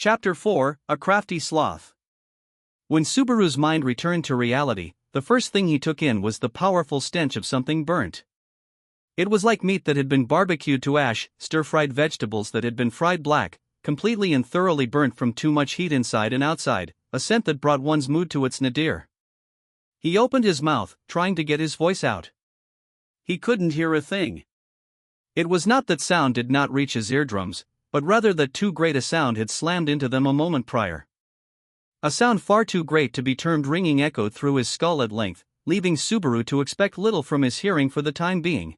Chapter 4, A Crafty Sloth. When Subaru's mind returned to reality, the first thing he took in was the powerful stench of something burnt. It was like meat that had been barbecued to ash, stir-fried vegetables that had been fried black, completely and thoroughly burnt from too much heat inside and outside, a scent that brought one's mood to its nadir. He opened his mouth, trying to get his voice out. He couldn't hear a thing. It was not that sound did not reach his eardrums, but rather that too great a sound had slammed into them a moment prior. A sound far too great to be termed ringing echoed through his skull at length, leaving Subaru to expect little from his hearing for the time being.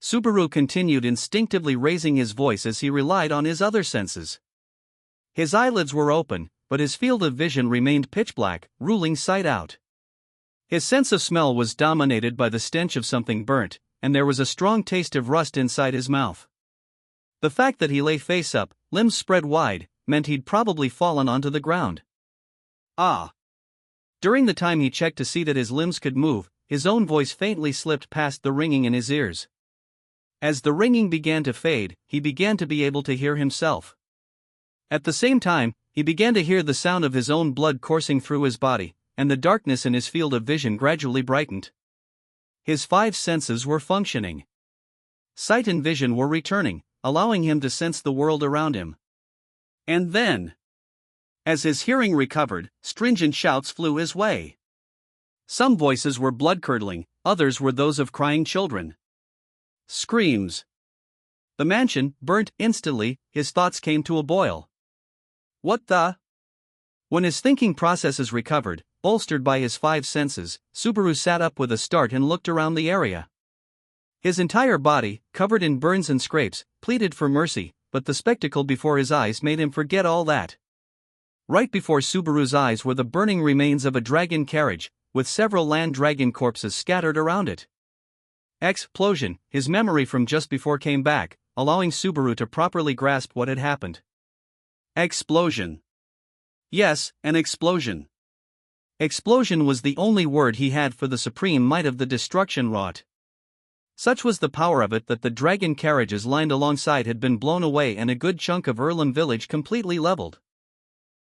Subaru continued instinctively raising his voice as he relied on his other senses. His eyelids were open, but his field of vision remained pitch black, ruling sight out. His sense of smell was dominated by the stench of something burnt, and there was a strong taste of rust inside his mouth. The fact that he lay face up, limbs spread wide, meant he'd probably fallen onto the ground. During the time he checked to see that his limbs could move, his own voice faintly slipped past the ringing in his ears. As the ringing began to fade, he began to be able to hear himself. At the same time, he began to hear the sound of his own blood coursing through his body, and the darkness in his field of vision gradually brightened. His five senses were functioning. Sight and vision were returning, allowing him to sense the world around him. And then, as his hearing recovered, stringent shouts flew his way. Some voices were blood-curdling, others were those of crying children. Screams. The mansion burnt instantly. His thoughts came to a boil. What the? When his thinking processes recovered, bolstered by his five senses, Subaru sat up with a start and looked around the area. His entire body, covered in burns and scrapes, pleaded for mercy, but the spectacle before his eyes made him forget all that. Right before Subaru's eyes were the burning remains of a dragon carriage, with several land dragon corpses scattered around it. Explosion, his memory from just before came back, allowing Subaru to properly grasp what had happened. Explosion. Yes, an explosion. Explosion was the only word he had for the supreme might of the destruction wrought. Such was the power of it that the dragon carriages lined alongside had been blown away and a good chunk of Erlem village completely leveled.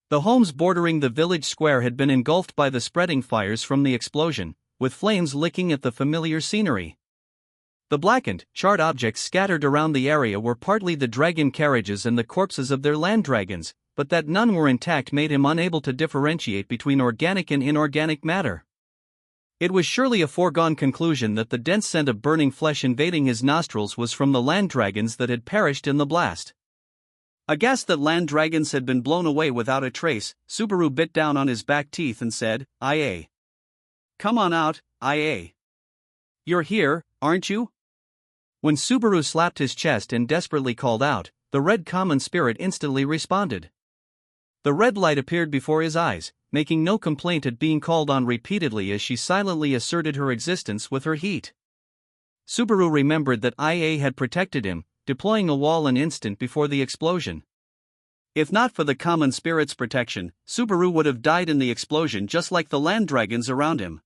The homes bordering the village square had been engulfed by the spreading fires from the explosion, with flames licking at the familiar scenery. The blackened, charred objects scattered around the area were partly the dragon carriages and the corpses of their land dragons, but that none were intact made him unable to differentiate between organic and inorganic matter. It was surely a foregone conclusion that the dense scent of burning flesh invading his nostrils was from the land dragons that had perished in the blast. Aghast that land dragons had been blown away without a trace, Subaru bit down on his back teeth and said, "IA. Come on out, IA. You're here, aren't you?" When Subaru slapped his chest and desperately called out, the red common spirit instantly responded. The red light appeared before his eyes, making no complaint at being called on repeatedly as she silently asserted her existence with her heat. Subaru remembered that IA had protected him, deploying a wall an instant before the explosion. If not for the common spirit's protection, Subaru would have died in the explosion just like the land dragons around him.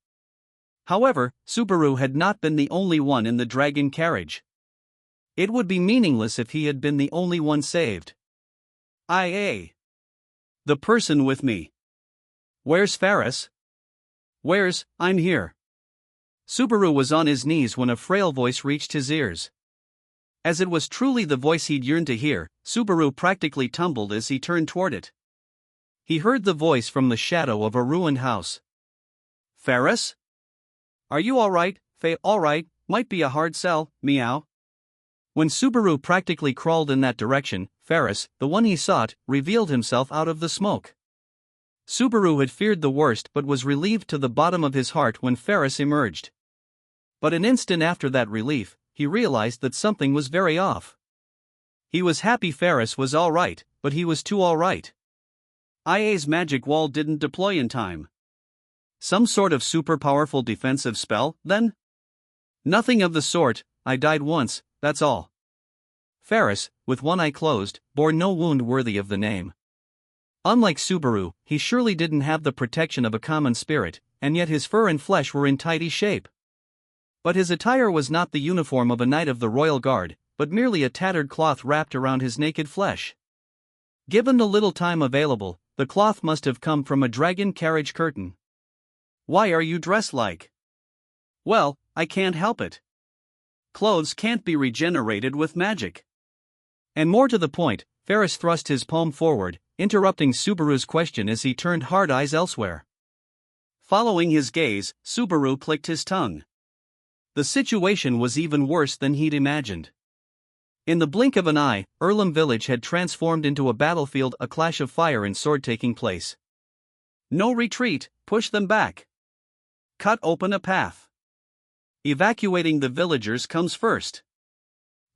However, Subaru had not been the only one in the dragon carriage. It would be meaningless if he had been the only one saved. IA. The person with me. Where's Ferris? I'm here. Subaru was on his knees when a frail voice reached his ears. As it was truly the voice he'd yearned to hear, Subaru practically tumbled as he turned toward it. He heard the voice from the shadow of a ruined house. Ferris? Are you alright, Faye? Alright, might be a hard sell, meow. When Subaru practically crawled in that direction, Ferris, the one he sought, revealed himself out of the smoke. Subaru had feared the worst but was relieved to the bottom of his heart when Ferris emerged. But an instant after that relief, he realized that something was very off. He was happy Ferris was alright, but he was too alright. IA's magic wall didn't deploy in time. Some sort of super powerful defensive spell, then? Nothing of the sort. I died once, that's all. Ferris, with one eye closed, bore no wound worthy of the name. Unlike Subaru, he surely didn't have the protection of a common spirit, and yet his fur and flesh were in tidy shape. But his attire was not the uniform of a knight of the royal guard, but merely a tattered cloth wrapped around his naked flesh. Given the little time available, the cloth must have come from a dragon carriage curtain. Why are you dressed like? Well, I can't help it. Clothes can't be regenerated with magic. And more to the point, Ferris thrust his palm forward, interrupting Subaru's question as he turned hard eyes elsewhere. Following his gaze, Subaru clicked his tongue. The situation was even worse than he'd imagined. In the blink of an eye, Earlham village had transformed into a battlefield, a clash of fire and sword taking place. No retreat, push them back. Cut open a path. Evacuating the villagers comes first.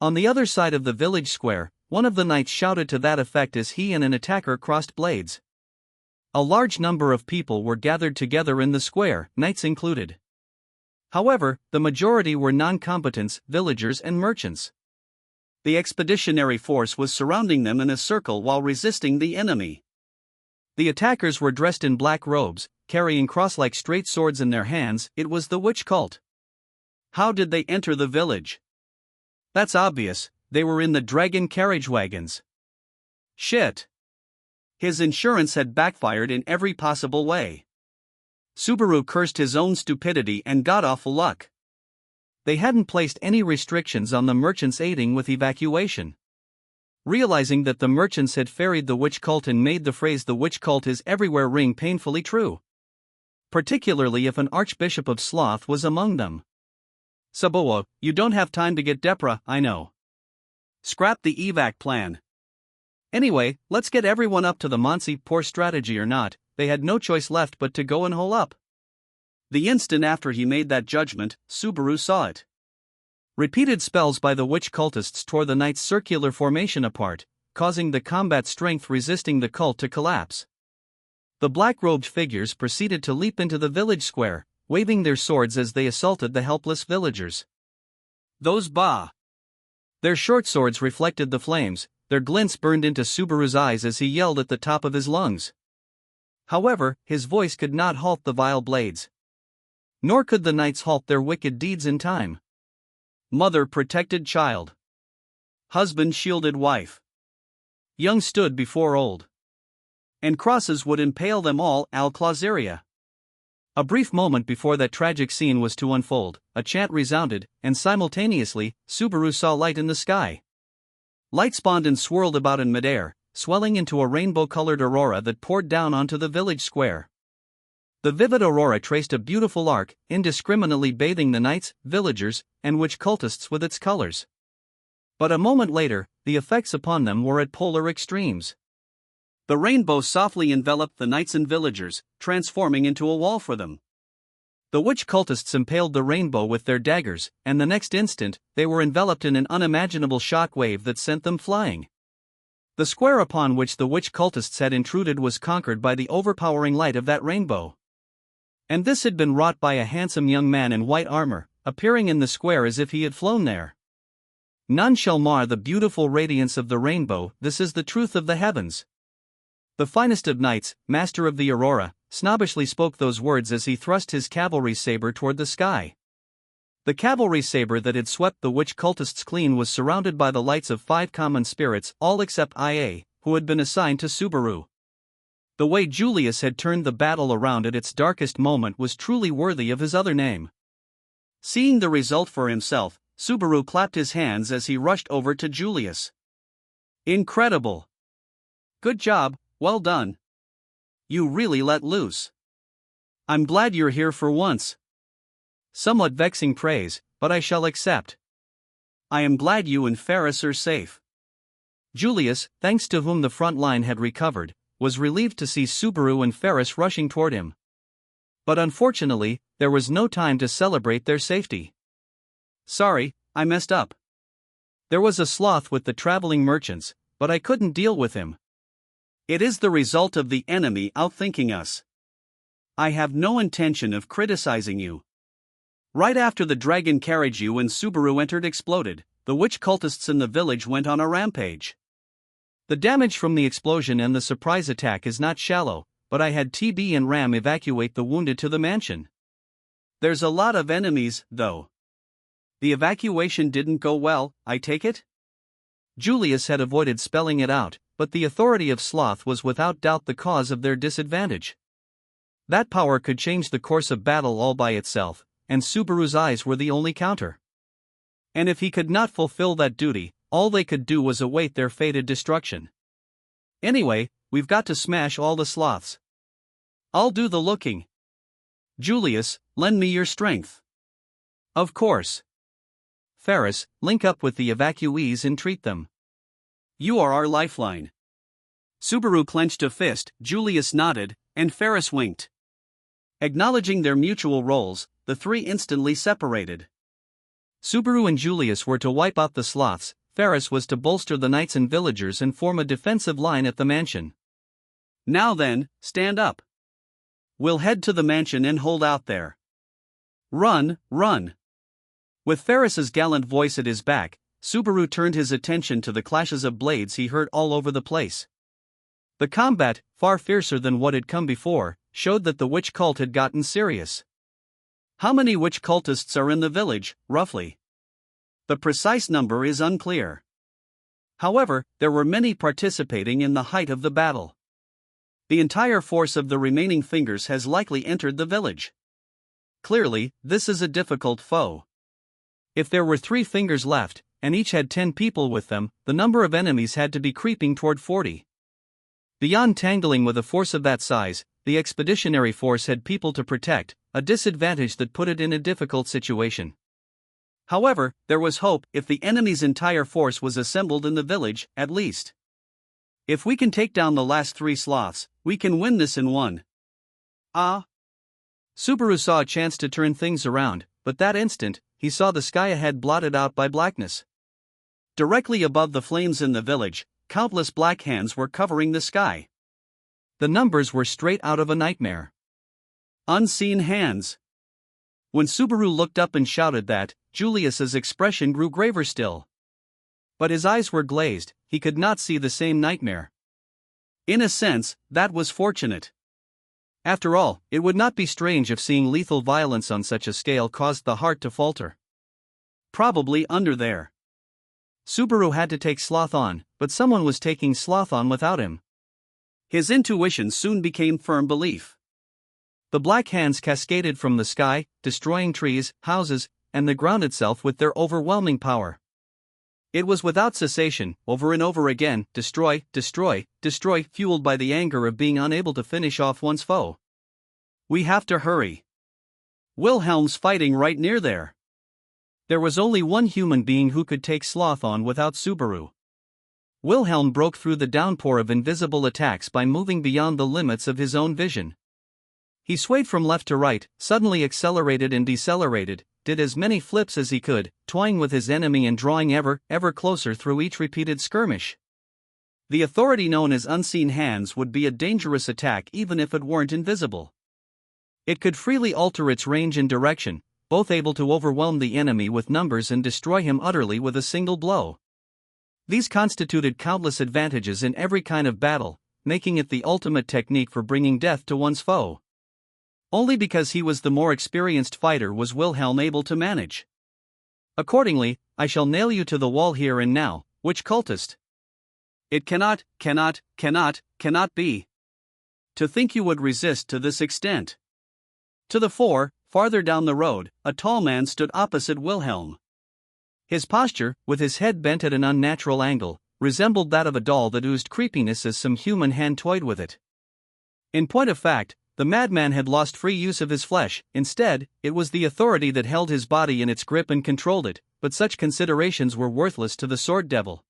On the other side of the village square, one of the knights shouted to that effect as he and an attacker crossed blades. A large number of people were gathered together in the square, knights included. However, the majority were non-combatants, villagers and merchants. The expeditionary force was surrounding them in a circle while resisting the enemy. The attackers were dressed in black robes, carrying cross-like straight swords in their hands. It was the witch cult. How did they enter the village? That's obvious, they were in the dragon carriage wagons. Shit. His insurance had backfired in every possible way. Subaru cursed his own stupidity and got awful luck. They hadn't placed any restrictions on the merchants aiding with evacuation. Realizing that the merchants had ferried the witch cult and made the phrase "the witch cult is everywhere" ring painfully true. Particularly if an archbishop of sloth was among them. Subaru, you don't have time to get Depra, I know. Scrap the evac plan. Anyway, let's get everyone up to the Monsi. Poor strategy or not, they had no choice left but to go and hole up. The instant after he made that judgment, Subaru saw it. Repeated spells by the witch cultists tore the knight's circular formation apart, causing the combat strength resisting the cult to collapse. The black-robed figures proceeded to leap into the village square, waving their swords as they assaulted the helpless villagers. Those ba! Their short swords reflected the flames, their glints burned into Subaru's eyes as he yelled at the top of his lungs. However, his voice could not halt the vile blades. Nor could the knights halt their wicked deeds in time. Mother protected child. Husband shielded wife. Young stood before old. And crosses would impale them all, al clauseria. A brief moment before that tragic scene was to unfold, a chant resounded, and simultaneously, Subaru saw light in the sky. Light spawned and swirled about in midair, swelling into a rainbow-colored aurora that poured down onto the village square. The vivid aurora traced a beautiful arc, indiscriminately bathing the knights, villagers, and witch cultists with its colors. But a moment later, the effects upon them were at polar extremes. The rainbow softly enveloped the knights and villagers, transforming into a wall for them. The witch cultists impaled the rainbow with their daggers, and the next instant, they were enveloped in an unimaginable shock wave that sent them flying. The square upon which the witch cultists had intruded was conquered by the overpowering light of that rainbow. And this had been wrought by a handsome young man in white armor, appearing in the square as if he had flown there. None shall mar the beautiful radiance of the rainbow, this is the truth of the heavens. The finest of knights, master of the aurora, snobbishly spoke those words as he thrust his cavalry saber toward the sky. The cavalry saber that had swept the witch cultists clean was surrounded by the lights of 5 common spirits, all except IA, who had been assigned to Subaru. The way Julius had turned the battle around at its darkest moment was truly worthy of his other name. Seeing the result for himself, Subaru clapped his hands as he rushed over to Julius. Incredible! Good job, well done. You really let loose. I'm glad you're here for once. Somewhat vexing praise, but I shall accept. I am glad you and Ferris are safe. Julius, thanks to whom the front line had recovered, was relieved to see Subaru and Ferris rushing toward him. But unfortunately, there was no time to celebrate their safety. Sorry, I messed up. There was a sloth with the traveling merchants, but I couldn't deal with him. It is the result of the enemy outthinking us. I have no intention of criticizing you. Right after the dragon carriage you and Subaru entered exploded, the witch cultists in the village went on a rampage. The damage from the explosion and the surprise attack is not shallow, but I had TB and Ram evacuate the wounded to the mansion. There's a lot of enemies, though. The evacuation didn't go well, I take it? Julius had avoided spelling it out, but the authority of sloth was without doubt the cause of their disadvantage. That power could change the course of battle all by itself, and Subaru's eyes were the only counter. And if he could not fulfill that duty, all they could do was await their fated destruction. Anyway, we've got to smash all the sloths. I'll do the looking. Julius, lend me your strength. Of course. Ferris, link up with the evacuees and treat them. You are our lifeline. Subaru clenched a fist, Julius nodded, and Ferris winked. Acknowledging their mutual roles, the three instantly separated. Subaru and Julius were to wipe out the sloths, Ferris was to bolster the knights and villagers and form a defensive line at the mansion. Now then, stand up. We'll head to the mansion and hold out there. Run, run. With Ferris's gallant voice at his back, Subaru turned his attention to the clashes of blades he heard all over the place. The combat, far fiercer than what had come before, showed that the witch cult had gotten serious. How many witch cultists are in the village, roughly? The precise number is unclear. However, there were many participating in the height of the battle. The entire force of the remaining fingers has likely entered the village. Clearly, this is a difficult foe. If there were 3 fingers left, and each had 10 people with them, the number of enemies had to be creeping toward 40. Beyond tangling with a force of that size, the expeditionary force had people to protect, a disadvantage that put it in a difficult situation. However, there was hope if the enemy's entire force was assembled in the village, at least. If we can take down the last 3 sloths, we can win this in one. Ah! Subaru saw a chance to turn things around, but that instant, he saw the sky ahead blotted out by blackness. Directly above the flames in the village, countless black hands were covering the sky. The numbers were straight out of a nightmare. Unseen hands. When Subaru looked up and shouted that, Julius's expression grew graver still. But his eyes were glazed, he could not see the same nightmare. In a sense, that was fortunate. After all, it would not be strange if seeing lethal violence on such a scale caused the heart to falter. Probably under there. Subaru had to take Sloth on, but someone was taking Sloth on without him. His intuition soon became firm belief. The black hands cascaded from the sky, destroying trees, houses, and the ground itself with their overwhelming power. It was without cessation, over and over again, destroy, destroy, destroy, fueled by the anger of being unable to finish off one's foe. We have to hurry. Wilhelm's fighting right near there. There was only one human being who could take Sloth on without Subaru. Wilhelm broke through the downpour of invisible attacks by moving beyond the limits of his own vision. He swayed from left to right, suddenly accelerated and decelerated, did as many flips as he could, toying with his enemy and drawing ever closer through each repeated skirmish. The authority known as unseen hands would be a dangerous attack even if it weren't invisible. It could freely alter its range and direction, both able to overwhelm the enemy with numbers and destroy him utterly with a single blow. These constituted countless advantages in every kind of battle, making it the ultimate technique for bringing death to one's foe. Only because he was the more experienced fighter was Wilhelm able to manage. Accordingly, I shall nail you to the wall here and now, witch cultist. It cannot be. To think you would resist to this extent. To the fore, farther down the road, a tall man stood opposite Wilhelm. His posture, with his head bent at an unnatural angle, resembled that of a doll that oozed creepiness as some human hand toyed with it. In point of fact, the madman had lost free use of his flesh, instead, it was the authority that held his body in its grip and controlled it, but such considerations were worthless to the sword devil.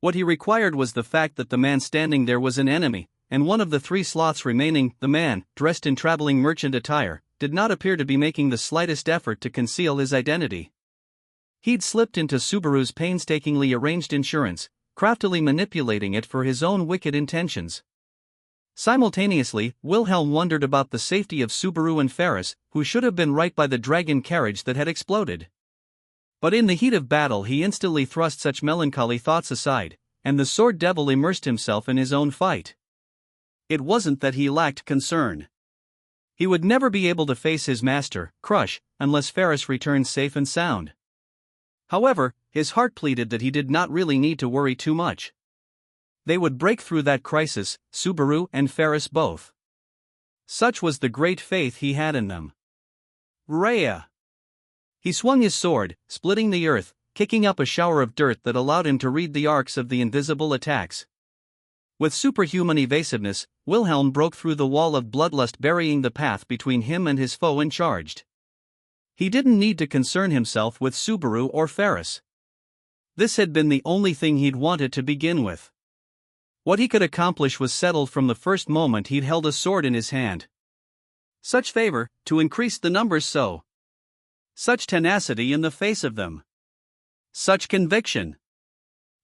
What he required was the fact that the man standing there was an enemy, and one of the 3 sloths remaining, the man, dressed in traveling merchant attire, did not appear to be making the slightest effort to conceal his identity. He'd slipped into Subaru's painstakingly arranged insurance, craftily manipulating it for his own wicked intentions. Simultaneously, Wilhelm wondered about the safety of Subaru and Ferris, who should have been right by the dragon carriage that had exploded. But in the heat of battle he instantly thrust such melancholy thoughts aside, and the sword devil immersed himself in his own fight. It wasn't that he lacked concern. He would never be able to face his master, Crush, unless Ferris returned safe and sound. However, his heart pleaded that he did not really need to worry too much. They would break through that crisis, Subaru and Ferris both. Such was the great faith he had in them. Rhea! He swung his sword, splitting the earth, kicking up a shower of dirt that allowed him to read the arcs of the invisible attacks. With superhuman evasiveness, Wilhelm broke through the wall of bloodlust, burying the path between him and his foe, and charged. He didn't need to concern himself with Subaru or Ferris. This had been the only thing he'd wanted to begin with. What he could accomplish was settled from the first moment he'd held a sword in his hand. Such favor, to increase the numbers so. Such tenacity in the face of them. Such conviction.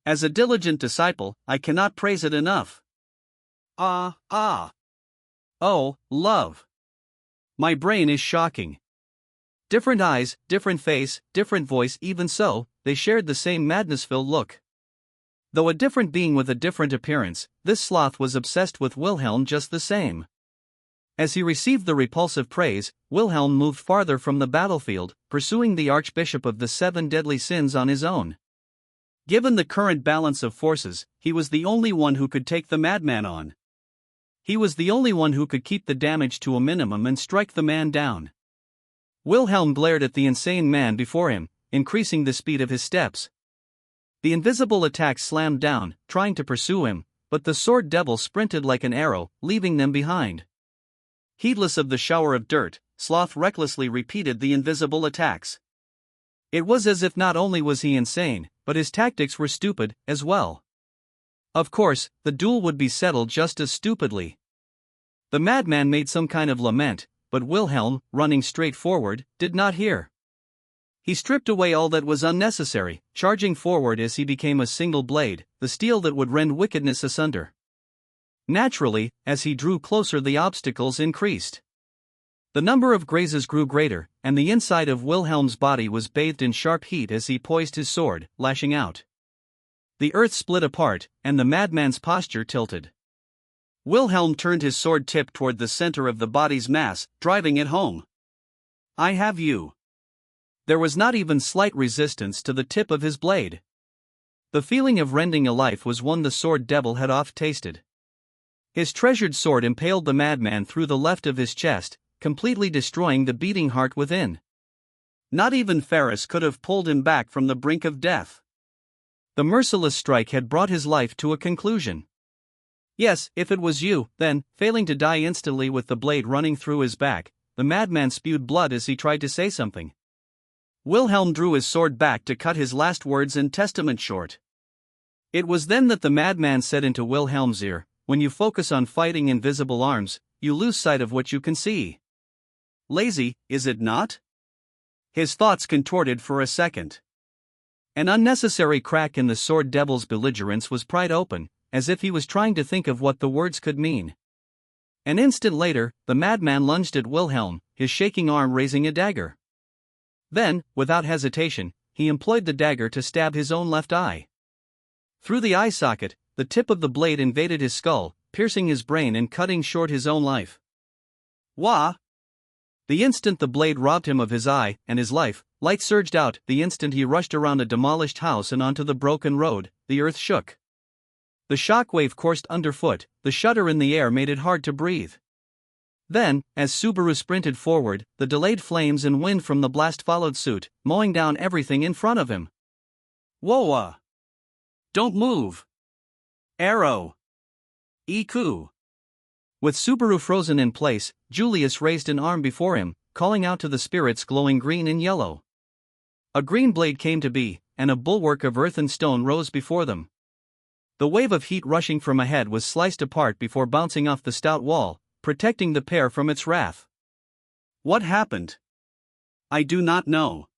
As a diligent disciple, I cannot praise it enough. Ah. Oh, love. My brain is shocking. Different eyes, different face, different voice, even so, they shared the same madness-filled look. Though a different being with a different appearance, this sloth was obsessed with Wilhelm just the same. As he received the repulsive praise, Wilhelm moved farther from the battlefield, pursuing the Archbishop of the Seven Deadly Sins on his own. Given the current balance of forces, he was the only one who could take the madman on. He was the only one who could keep the damage to a minimum and strike the man down. Wilhelm glared at the insane man before him, increasing the speed of his steps. The invisible attack slammed down, trying to pursue him, but the sword devil sprinted like an arrow, leaving them behind. Heedless of the shower of dirt, Sloth recklessly repeated the invisible attacks. It was as if not only was he insane, but his tactics were stupid, as well. Of course, the duel would be settled just as stupidly. The madman made some kind of lament, but Wilhelm, running straight forward, did not hear. He stripped away all that was unnecessary, charging forward as he became a single blade, the steel that would rend wickedness asunder. Naturally, as he drew closer, the obstacles increased. The number of grazes grew greater, and the inside of Wilhelm's body was bathed in sharp heat as he poised his sword, lashing out. The earth split apart, and the madman's posture tilted. Wilhelm turned his sword tip toward the center of the body's mass, driving it home. I have you. There was not even slight resistance to the tip of his blade. The feeling of rending a life was one the sword devil had oft tasted. His treasured sword impaled the madman through the left of his chest, completely destroying the beating heart within. Not even Ferris could have pulled him back from the brink of death. The merciless strike had brought his life to a conclusion. Yes, if it was you, then, failing to die instantly with the blade running through his back, the madman spewed blood as he tried to say something. Wilhelm drew his sword back to cut his last words and testament short. It was then that the madman said into Wilhelm's ear, "When you focus on fighting invisible arms, you lose sight of what you can see." Lazy, is it not? His thoughts contorted for a second. An unnecessary crack in the sword devil's belligerence was pried open, as if he was trying to think of what the words could mean. An instant later, the madman lunged at Wilhelm, his shaking arm raising a dagger. Then, without hesitation, he employed the dagger to stab his own left eye. Through the eye socket, the tip of the blade invaded his skull, piercing his brain and cutting short his own life. Wah! The instant the blade robbed him of his eye and his life, light surged out. The instant he rushed around a demolished house and onto the broken road, the earth shook. The shockwave coursed underfoot, the shudder in the air made it hard to breathe. Then, as Subaru sprinted forward, the delayed flames and wind from the blast followed suit, mowing down everything in front of him. Whoa! Don't move! Arrow! Iku! With Subaru frozen in place, Julius raised an arm before him, calling out to the spirits glowing green and yellow. A green blade came to be, and a bulwark of earth and stone rose before them. The wave of heat rushing from ahead was sliced apart before bouncing off the stout wall, protecting the pair from its wrath. What happened? I do not know.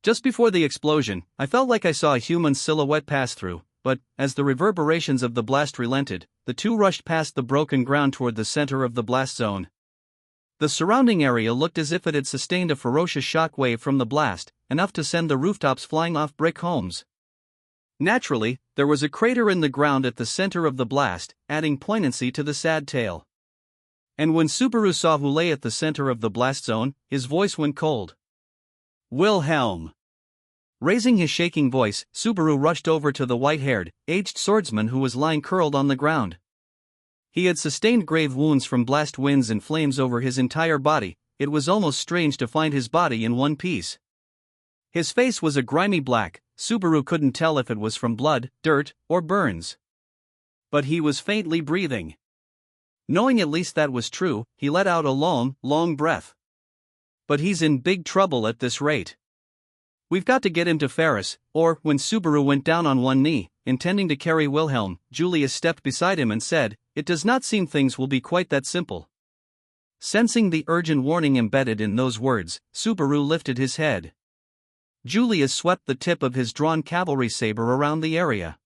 Just before the explosion, I felt like I saw a human silhouette pass through, but, as the reverberations of the blast relented, the two rushed past the broken ground toward the center of the blast zone. The surrounding area looked as if it had sustained a ferocious shock wave from the blast, enough to send the rooftops flying off brick homes. Naturally, there was a crater in the ground at the center of the blast, adding poignancy to the sad tale. And when Subaru saw who lay at the center of the blast zone, his voice went cold. Wilhelm! Raising his shaking voice, Subaru rushed over to the white-haired, aged swordsman who was lying curled on the ground. He had sustained grave wounds from blast winds and flames over his entire body. It was almost strange to find his body in one piece. His face was a grimy black. Subaru couldn't tell if it was from blood, dirt, or burns. But he was faintly breathing. Knowing at least that was true, he let out a long, long breath. But he's in big trouble at this rate. We've got to get him to Ferris, or, when Subaru went down on one knee, intending to carry Wilhelm, Julius stepped beside him and said, "It does not seem things will be quite that simple." Sensing the urgent warning embedded in those words, Subaru lifted his head. Julius swept the tip of his drawn cavalry saber around the area.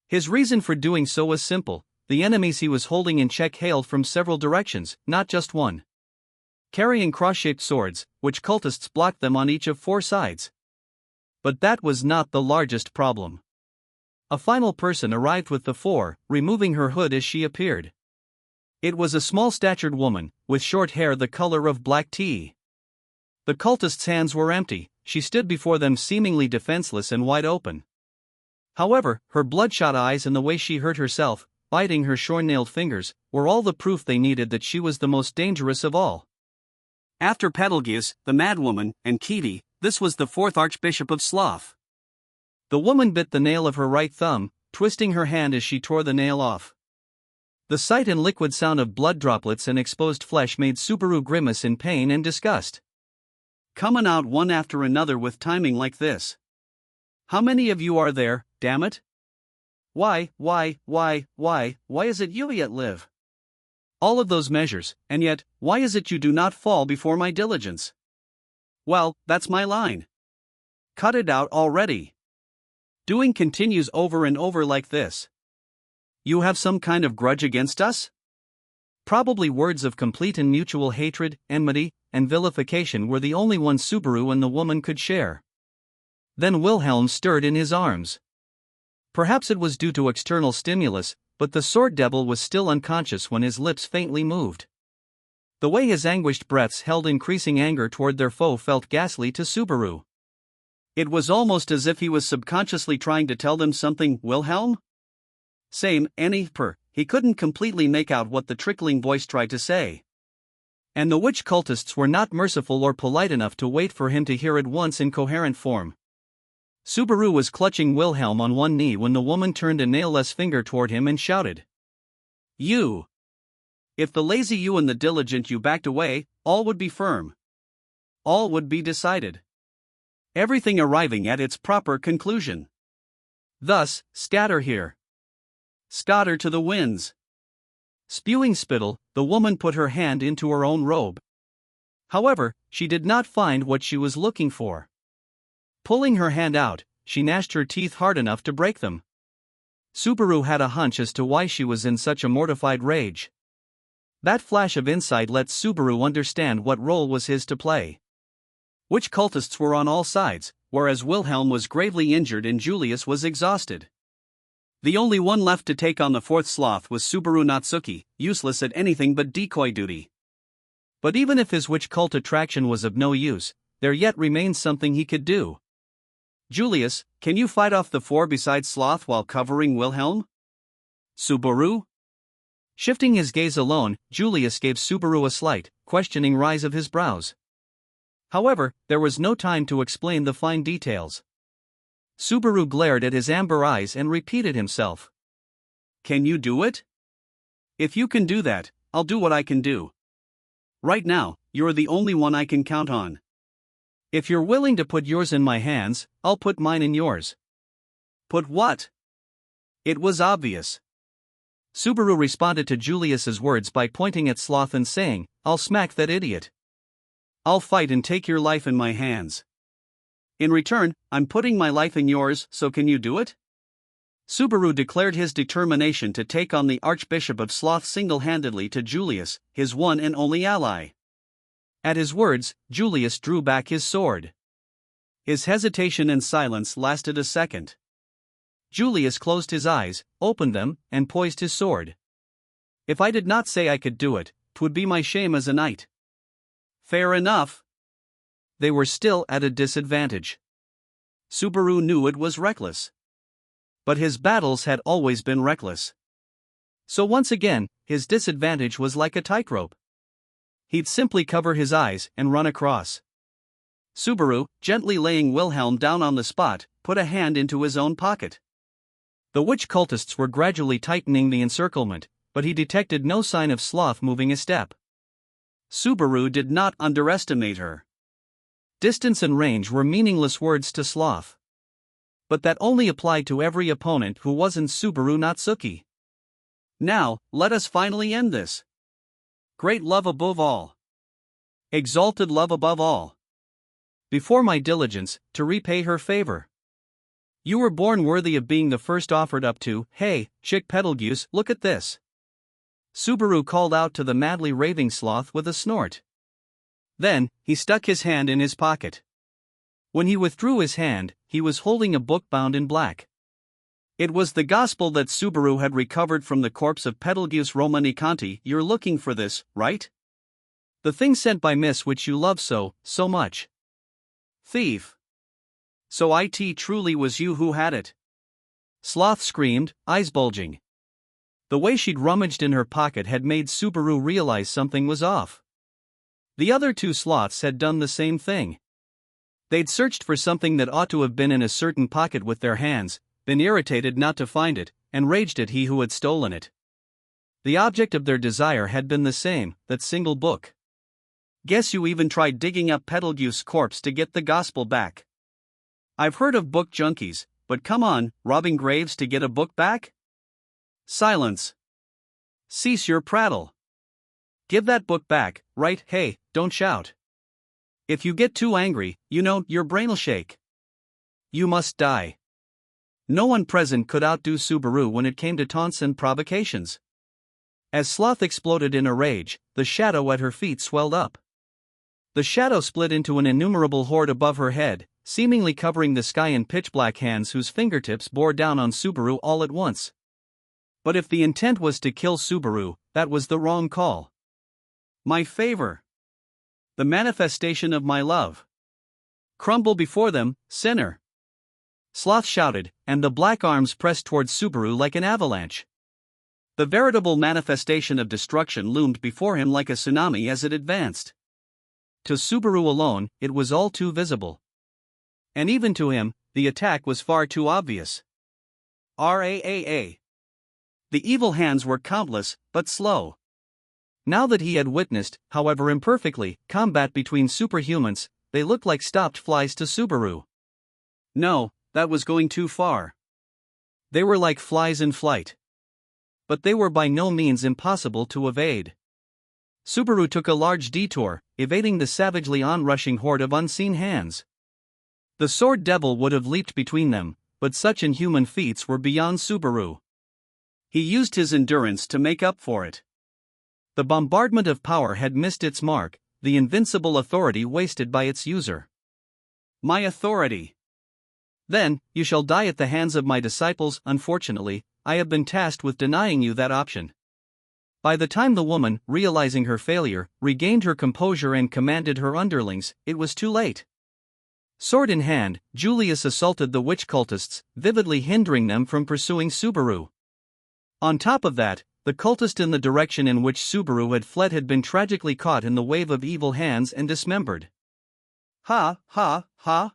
His reason for doing so was simple: the enemies he was holding in check hailed from several directions, not just one. Carrying cross-shaped swords, which cultists blocked them on each of 4 sides. But that was not the largest problem. A final person arrived with the 4, removing her hood as she appeared. It was a small-statured woman, with short hair the color of black tea. The cultist's hands were empty. She stood before them seemingly defenseless and wide open. However, her bloodshot eyes and the way she hurt herself, biting her short-nailed fingers, were all the proof they needed that she was the most dangerous of all. After Petalgius, the madwoman, and Kitty, this was the 4th Archbishop of Sloth. The woman bit the nail of her right thumb, twisting her hand as she tore the nail off. The sight and liquid sound of blood droplets and exposed flesh made Subaru grimace in pain and disgust. Coming out one after another with timing like this. How many of you are there, damn it? Why is it you yet live? All of those measures, and yet, why is it you do not fall before my diligence? Well, that's my line. Cut it out already. Doing continues over and over like this. You have some kind of grudge against us? Probably words of complete and mutual hatred, enmity, and vilification were the only ones Subaru and the woman could share. Then Wilhelm stirred in his arms. Perhaps it was due to external stimulus, but the sword devil was still unconscious when his lips faintly moved. The way his anguished breaths held increasing anger toward their foe felt ghastly to Subaru. It was almost as if he was subconsciously trying to tell them something. Wilhelm? Same, any, per. He couldn't completely make out what the trickling voice tried to say. And the witch cultists were not merciful or polite enough to wait for him to hear it once in coherent form. Subaru was clutching Wilhelm on one knee when the woman turned a nailless finger toward him and shouted. You! If the lazy you and the diligent you backed away, all would be firm. All would be decided. Everything arriving at its proper conclusion. Thus, scatter here. Scatter to the winds. Spewing spittle, the woman put her hand into her own robe. However, she did not find what she was looking for. Pulling her hand out, she gnashed her teeth hard enough to break them. Subaru had a hunch as to why she was in such a mortified rage. That flash of insight let Subaru understand what role was his to play. Witch cultists were on all sides, whereas Wilhelm was gravely injured and Julius was exhausted. The only one left to take on the 4th sloth was Subaru Natsuki, useless at anything but decoy duty. But even if his witch cult attraction was of no use, there yet remained something he could do. Julius, can you fight off the 4 besides Sloth while covering Wilhelm? Subaru? Shifting his gaze alone, Julius gave Subaru a slight, questioning rise of his brows. However, there was no time to explain the fine details. Subaru glared at his amber eyes and repeated himself. Can you do it? If you can do that, I'll do what I can do. Right now, you're the only one I can count on. If you're willing to put yours in my hands, I'll put mine in yours. Put what? It was obvious. Subaru responded to Julius's words by pointing at Sloth and saying, I'll smack that idiot. I'll fight and take your life in my hands. In return, I'm putting my life in yours, so can you do it? Subaru declared his determination to take on the Archbishop of Sloth single-handedly to Julius, his one and only ally. At his words, Julius drew back his sword. His hesitation and silence lasted a second. Julius closed his eyes, opened them, and poised his sword. If I did not say I could do it, 'twould be my shame as a knight. Fair enough. They were still at a disadvantage. Subaru knew it was reckless. But his battles had always been reckless. So once again, his disadvantage was like a tightrope. He'd simply cover his eyes and run across. Subaru, gently laying Wilhelm down on the spot, put a hand into his own pocket. The witch cultists were gradually tightening the encirclement, but he detected no sign of Sloth moving a step. Subaru did not underestimate her. Distance and range were meaningless words to Sloth. But that only applied to every opponent who wasn't Subaru Natsuki. Now, let us finally end this. Great love above all. Exalted love above all. Before my diligence, to repay her favor. You were born worthy of being the first offered up to. Hey, chick Betelgeuse, look at this. Subaru called out to the madly raving Sloth with a snort. Then, he stuck his hand in his pocket. When he withdrew his hand, he was holding a book bound in black. It was the gospel that Subaru had recovered from the corpse of Betelgeuse Romanicanti. You're looking for this, right? The thing sent by Miss which you love so much. Thief. So it truly was you who had it. Sloth screamed, eyes bulging. The way she'd rummaged in her pocket had made Subaru realize something was off. The other two sloths had done the same thing. They'd searched for something that ought to have been in a certain pocket with their hands, been irritated not to find it, and raged at he who had stolen it. The object of their desire had been the same, that single book. Guess you even tried digging up Betelgeuse's corpse to get the gospel back. I've heard of book junkies, but come on, robbing graves to get a book back? Silence. Cease your prattle. Give that book back, right? Hey, don't shout. If you get too angry, your brain'll shake. You must die. No one present could outdo Subaru when it came to taunts and provocations. As Sloth exploded in a rage, the shadow at her feet swelled up. The shadow split into an innumerable horde above her head, seemingly covering the sky in pitch-black hands whose fingertips bore down on Subaru all at once. But if the intent was to kill Subaru, that was the wrong call. My favor. The manifestation of my love. Crumble before them, sinner. Sloth shouted, and the black arms pressed towards Subaru like an avalanche. The veritable manifestation of destruction loomed before him like a tsunami as it advanced. To Subaru alone, it was all too visible. And even to him, the attack was far too obvious. RAAA. The evil hands were countless, but slow. Now that he had witnessed, however imperfectly, combat between superhumans, they looked like stopped flies to Subaru. No, that was going too far. They were like flies in flight. But they were by no means impossible to evade. Subaru took a large detour, evading the savagely onrushing horde of unseen hands. The sword devil would have leaped between them, but such inhuman feats were beyond Subaru. He used his endurance to make up for it. The bombardment of power had missed its mark, the invincible authority wasted by its user. My authority. Then, you shall die at the hands of my disciples. Unfortunately, I have been tasked with denying you that option. By the time the woman, realizing her failure, regained her composure and commanded her underlings, it was too late. Sword in hand, Julius assaulted the witch cultists, vividly hindering them from pursuing Subaru. On top of that, the cultist in the direction in which Subaru had fled had been tragically caught in the wave of evil hands and dismembered. Ha, ha, ha!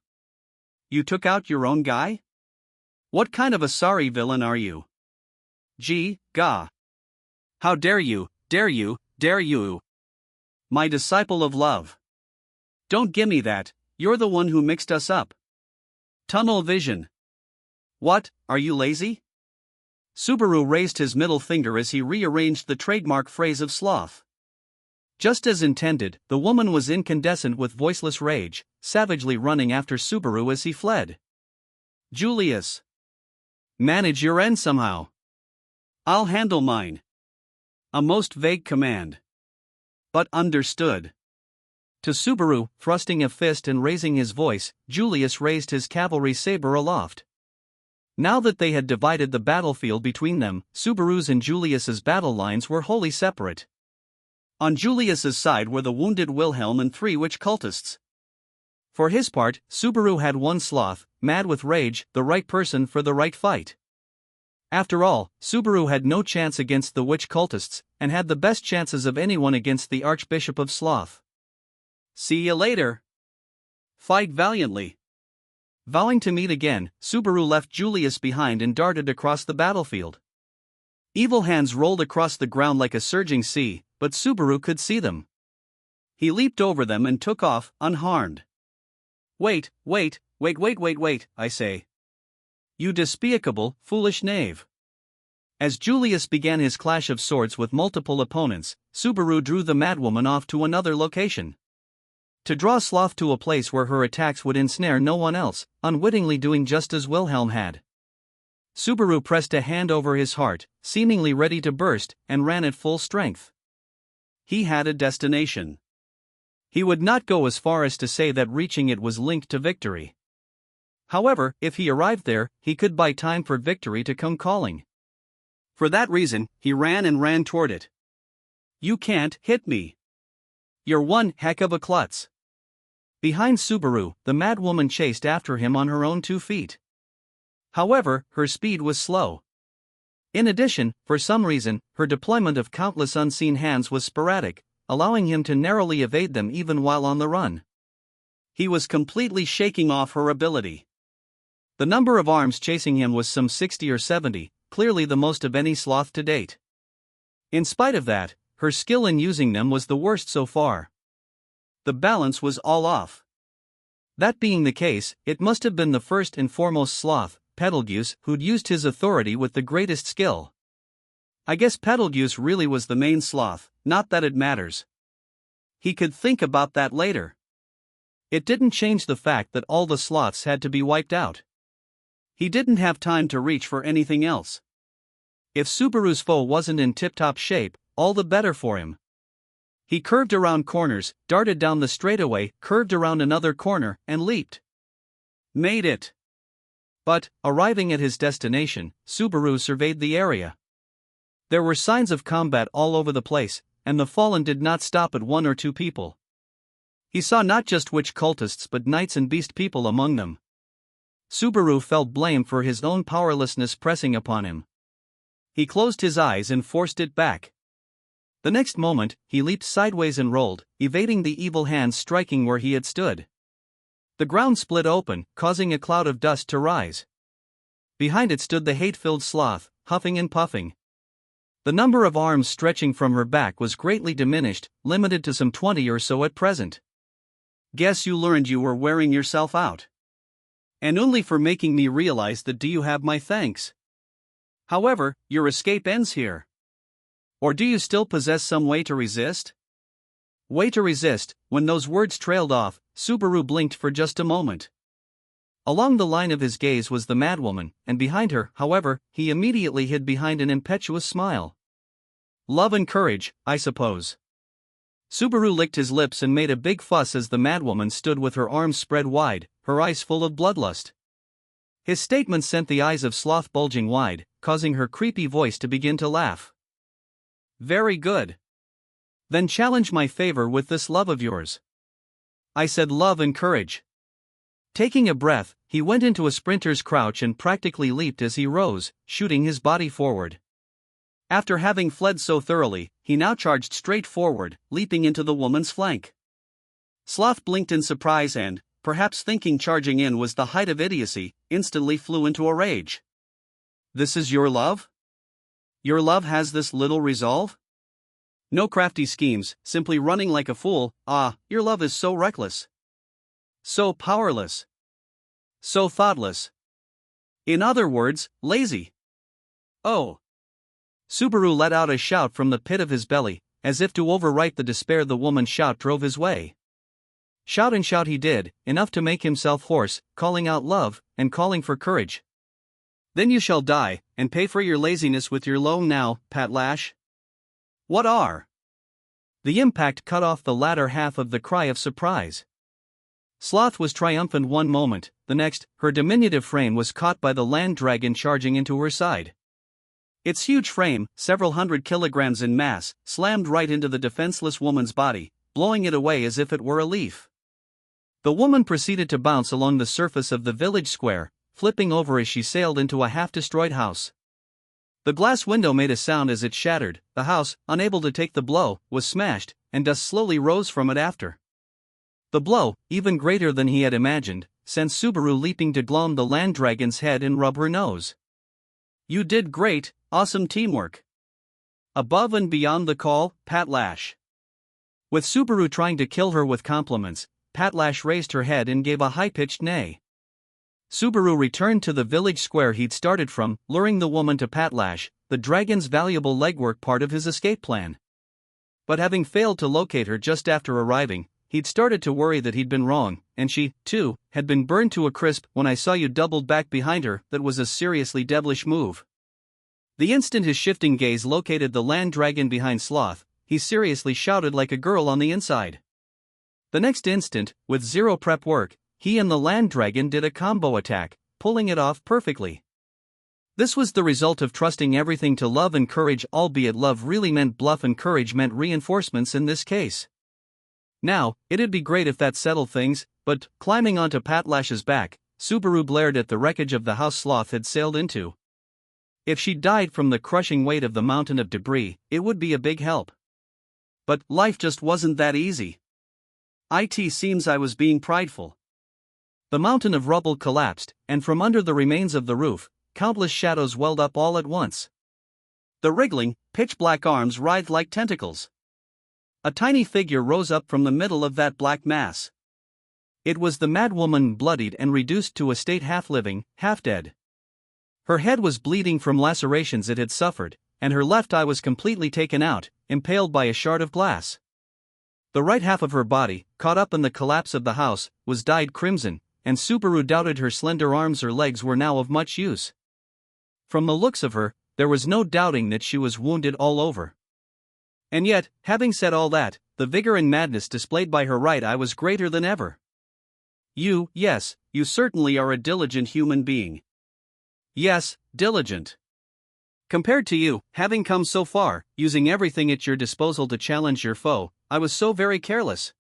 You took out your own guy? What kind of a sorry villain are you? Gee, gah! How dare you, dare you, dare you! My disciple of love! Don't gimme that, you're the one who mixed us up. Tunnel vision. What, are you lazy? Subaru raised his middle finger as he rearranged the trademark phrase of sloth. Just as intended, the woman was incandescent with voiceless rage, savagely running after Subaru as he fled. Julius. Manage your end somehow. I'll handle mine. A most vague command. But understood. To Subaru, thrusting a fist and raising his voice, Julius raised his cavalry saber aloft. Now that they had divided the battlefield between them, Subaru's and Julius's battle lines were wholly separate. On Julius's side were the wounded Wilhelm and 3 witch cultists. For his part, Subaru had one sloth, mad with rage, the right person for the right fight. After all, Subaru had no chance against the witch cultists, and had the best chances of anyone against the Archbishop of Sloth. See you later. Fight valiantly. Vowing to meet again, Subaru left Julius behind and darted across the battlefield. Evil hands rolled across the ground like a surging sea, but Subaru could see them. He leaped over them and took off, unharmed. Wait, I say. You despicable, foolish knave. As Julius began his clash of swords with multiple opponents, Subaru drew the madwoman off to another location. To draw Sloth to a place where her attacks would ensnare no one else, unwittingly doing just as Wilhelm had. Subaru pressed a hand over his heart, seemingly ready to burst, and ran at full strength. He had a destination. He would not go as far as to say that reaching it was linked to victory. However, if he arrived there, he could buy time for victory to come calling. For that reason, he ran toward it. You can't hit me. You're one heck of a klutz. Behind Subaru, the madwoman chased after him on her own 2 feet. However, her speed was slow. In addition, for some reason, her deployment of countless unseen hands was sporadic, allowing him to narrowly evade them even while on the run. He was completely shaking off her ability. The number of arms chasing him was some 60 or 70, clearly the most of any sloth to date. In spite of that, her skill in using them was the worst so far. The balance was all off. That being the case, it must have been the first and foremost sloth, Betelgeuse, who'd used his authority with the greatest skill. I guess Betelgeuse really was the main sloth, not that it matters. He could think about that later. It didn't change the fact that all the sloths had to be wiped out. He didn't have time to reach for anything else. If Subaru's foe wasn't in tip-top shape, all the better for him. He curved around corners, darted down the straightaway, curved around another corner, and leaped. Made it. But, arriving at his destination, Subaru surveyed the area. There were signs of combat all over the place, and the fallen did not stop at 1 or 2 people. He saw not just witch cultists but knights and beast people among them. Subaru felt blame for his own powerlessness pressing upon him. He closed his eyes and forced it back. The next moment, he leaped sideways and rolled, evading the evil hands striking where he had stood. The ground split open, causing a cloud of dust to rise. Behind it stood the hate-filled sloth, huffing and puffing. The number of arms stretching from her back was greatly diminished, limited to some 20 or so at present. Guess you learned you were wearing yourself out. And only for making me realize that. Do you have my thanks? However, your escape ends here. Or do you still possess some way to resist? Way to resist. When those words trailed off, Subaru blinked for just a moment. Along the line of his gaze was the madwoman, and behind her, however, he immediately hid behind an impetuous smile. Love and courage, I suppose. Subaru licked his lips and made a big fuss as the madwoman stood with her arms spread wide, her eyes full of bloodlust. His statement sent the eyes of Sloth bulging wide, causing her creepy voice to begin to laugh. Very good. Then challenge my favor with this love of yours. I said love and courage. Taking a breath, he went into a sprinter's crouch and practically leaped as he rose, shooting his body forward. After having fled so thoroughly, he now charged straight forward, leaping into the woman's flank. Sloth blinked in surprise and, perhaps thinking charging in was the height of idiocy, instantly flew into a rage. This is your love? Your love has this little resolve? No crafty schemes, simply running like a fool. Your love is so reckless. So powerless. So thoughtless. In other words, lazy. Oh. Subaru let out a shout from the pit of his belly, as if to overwrite the despair the woman's shout drove his way. Shout and shout he did, enough to make himself hoarse, calling out love, and calling for courage. Then you shall die, and pay for your laziness with your loan now, Patlash. What are? The impact cut off the latter half of the cry of surprise. Sloth was triumphant one moment, the next, her diminutive frame was caught by the land dragon charging into her side. Its huge frame, several hundred kilograms in mass, slammed right into the defenseless woman's body, blowing it away as if it were a leaf. The woman proceeded to bounce along the surface of the village square, flipping over as she sailed into a half-destroyed house. The glass window made a sound as it shattered. The house, unable to take the blow, was smashed, and dust slowly rose from it after. The blow, even greater than he had imagined, sent Subaru leaping to glom the land dragon's head and rub her nose. "You did great, awesome teamwork." Above and beyond the call, Patlash. With Subaru trying to kill her with compliments, Patlash raised her head and gave a high-pitched neigh. Subaru returned to the village square he'd started from, luring the woman to Patlash, the dragon's valuable legwork part of his escape plan. But having failed to locate her just after arriving, he'd started to worry that he'd been wrong, and she, too, had been burned to a crisp. "When I saw you doubled back behind her, that was a seriously devilish move." The instant his shifting gaze located the land dragon behind Sloth, he seriously shouted like a girl on the inside. The next instant, with zero prep work, he and the land dragon did a combo attack, pulling it off perfectly. This was the result of trusting everything to love and courage, albeit love really meant bluff and courage meant reinforcements in this case. Now, it'd be great if that settled things, but, climbing onto Patlash's back, Subaru glared at the wreckage of the house Sloth had sailed into. If she died from the crushing weight of the mountain of debris, it would be a big help. But life just wasn't that easy. It seems I was being prideful. The mountain of rubble collapsed, and from under the remains of the roof, countless shadows welled up all at once. The wriggling, pitch-black arms writhed like tentacles. A tiny figure rose up from the middle of that black mass. It was the madwoman, bloodied and reduced to a state half-living, half-dead. Her head was bleeding from lacerations it had suffered, and her left eye was completely taken out, impaled by a shard of glass. The right half of her body, caught up in the collapse of the house, was dyed crimson, and Subaru doubted her slender arms or legs were now of much use. From the looks of her, there was no doubting that she was wounded all over. And yet, having said all that, the vigor and madness displayed by her right eye was greater than ever. Yes, you certainly are a diligent human being. Yes, diligent. Compared to you, having come so far, using everything at your disposal to challenge your foe, I was so very careless.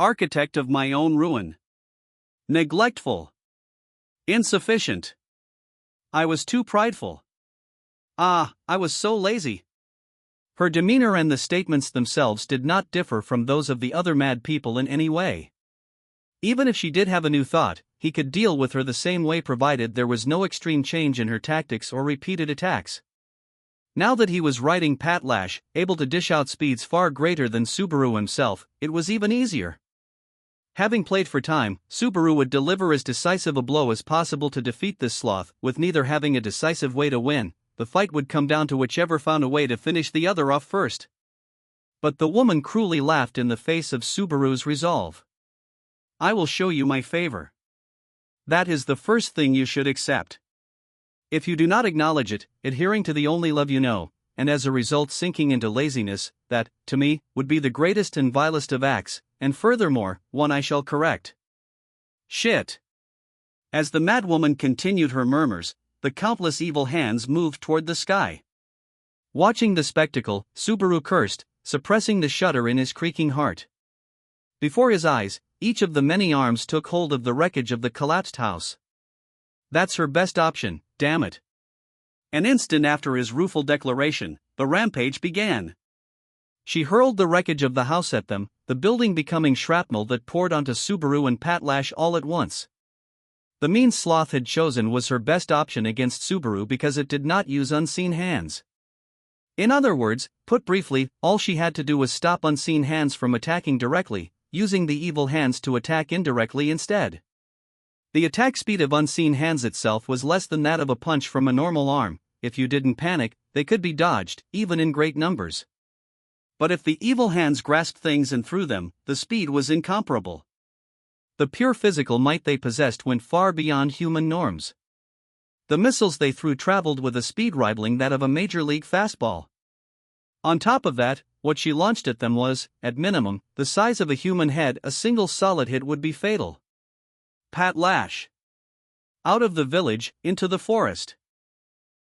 Architect of my own ruin. Neglectful. Insufficient. I was too prideful. I was so lazy. Her demeanor and the statements themselves did not differ from those of the other mad people in any way. Even if she did have a new thought, he could deal with her the same way provided there was no extreme change in her tactics or repeated attacks. Now that he was riding Patlash, able to dish out speeds far greater than Subaru himself, it was even easier. Having played for time, Subaru would deliver as decisive a blow as possible to defeat this sloth. With neither having a decisive way to win, the fight would come down to whichever found a way to finish the other off first. But the woman cruelly laughed in the face of Subaru's resolve. "I will show you my favor. That is the first thing you should accept. If you do not acknowledge it, adhering to the only love you know, and as a result sinking into laziness, that, to me, would be the greatest and vilest of acts, and furthermore, one I shall correct." Shit. As the madwoman continued her murmurs, the countless evil hands moved toward the sky. Watching the spectacle, Subaru cursed, suppressing the shudder in his creaking heart. Before his eyes, each of the many arms took hold of the wreckage of the collapsed house. That's her best option, damn it. An instant after his rueful declaration, the rampage began. She hurled the wreckage of the house at them, the building becoming shrapnel that poured onto Subaru and Patlash all at once. The mean sloth had chosen was her best option against Subaru because it did not use unseen hands. In other words, put briefly, all she had to do was stop unseen hands from attacking directly, using the evil hands to attack indirectly instead. The attack speed of unseen hands itself was less than that of a punch from a normal arm. If you didn't panic, they could be dodged, even in great numbers. But if the evil hands grasped things and threw them, the speed was incomparable. The pure physical might they possessed went far beyond human norms. The missiles they threw traveled with a speed rivaling that of a major league fastball. On top of that, what she launched at them was, at minimum, the size of a human head. A single solid hit would be fatal. Patlash. Out of the village, into the forest.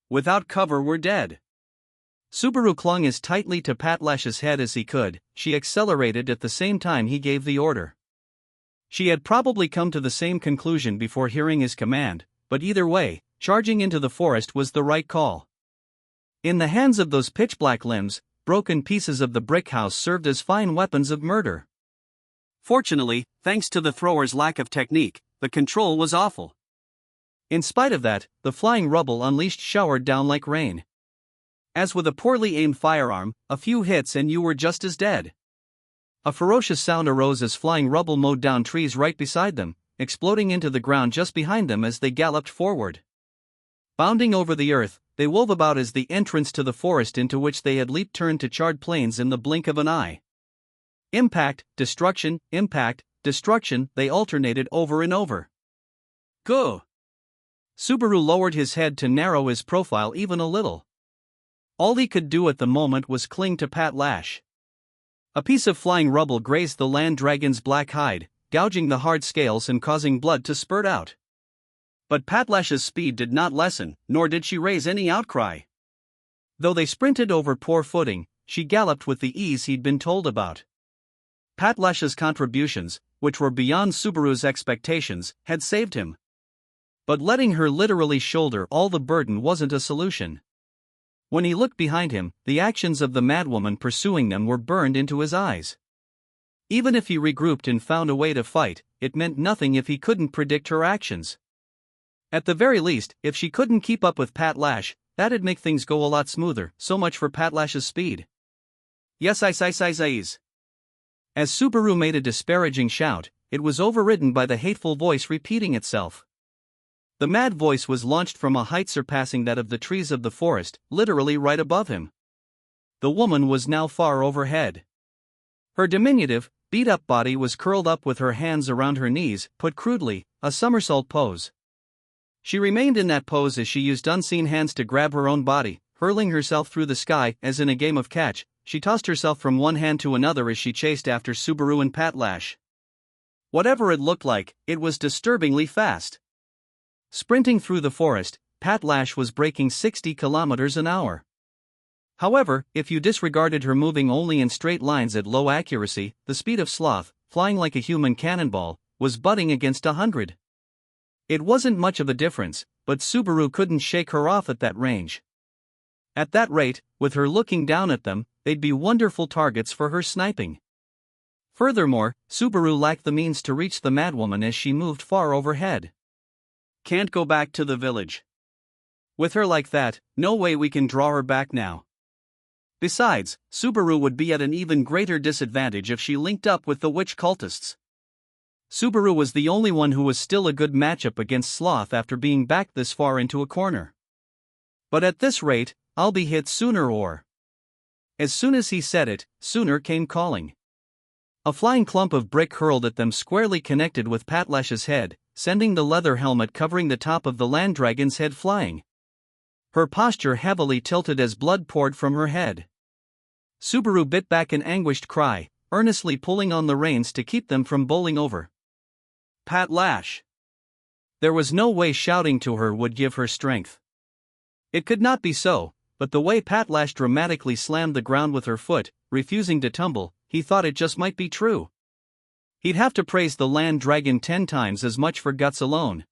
Without cover we're dead. Subaru clung as tightly to Patlash's head as he could. She accelerated at the same time he gave the order. She had probably come to the same conclusion before hearing his command, but either way, charging into the forest was the right call. In the hands of those pitch-black limbs, broken pieces of the brick house served as fine weapons of murder. Fortunately, thanks to the thrower's lack of technique, the control was awful. In spite of that, the flying rubble unleashed showered down like rain. As with a poorly aimed firearm, a few hits and you were just as dead. A ferocious sound arose as flying rubble mowed down trees right beside them, exploding into the ground just behind them as they galloped forward. Bounding over the earth, they wove about as the entrance to the forest into which they had leaped turned to charred plains in the blink of an eye. Impact, destruction, they alternated over and over. Go! Subaru lowered his head to narrow his profile even a little. All he could do at the moment was cling to Pat Lash. A piece of flying rubble grazed the land dragon's black hide, gouging the hard scales and causing blood to spurt out. But Pat Lash's speed did not lessen, nor did she raise any outcry. Though they sprinted over poor footing, she galloped with the ease he'd been told about. Pat Lash's contributions, which were beyond Subaru's expectations, had saved him. But letting her literally shoulder all the burden wasn't a solution. When he looked behind him, the actions of the madwoman pursuing them were burned into his eyes. Even if he regrouped and found a way to fight, it meant nothing if he couldn't predict her actions. At the very least, if she couldn't keep up with Pat Lash, that'd make things go a lot smoother. So much for Pat Lash's speed. Yes, As Subaru made a disparaging shout, it was overridden by the hateful voice repeating itself. The mad voice was launched from a height surpassing that of the trees of the forest, literally right above him. The woman was now far overhead. Her diminutive, beat-up body was curled up with her hands around her knees, put crudely, a somersault pose. She remained in that pose as she used unseen hands to grab her own body, hurling herself through the sky as in a game of catch. She tossed herself from one hand to another as she chased after Subaru and Pat Lash. Whatever it looked like, it was disturbingly fast. Sprinting through the forest, Pat Lash was breaking 60 kilometers an hour. However, if you disregarded her moving only in straight lines at low accuracy, the speed of Sloth, flying like a human cannonball, was butting against 100. It wasn't much of a difference, but Subaru couldn't shake her off at that range. At that rate, with her looking down at them, they'd be wonderful targets for her sniping. Furthermore, Subaru lacked the means to reach the madwoman as she moved far overhead. Can't go back to the village. With her like that, no way we can draw her back now. Besides, Subaru would be at an even greater disadvantage if she linked up with the witch cultists. Subaru was the only one who was still a good matchup against Sloth after being backed this far into a corner. But at this rate, I'll be hit sooner or. As soon as he said it, sooner came calling. A flying clump of brick hurled at them squarely connected with Pat Lash's head, sending the leather helmet covering the top of the land dragon's head flying. Her posture heavily tilted as blood poured from her head. Subaru bit back an anguished cry, earnestly pulling on the reins to keep them from bowling over. Pat Lash! There was no way shouting to her would give her strength. It could not be so, but the way Pat Lash dramatically slammed the ground with her foot, refusing to tumble, he thought it just might be true. He'd have to praise the land dragon 10 times as much for guts alone.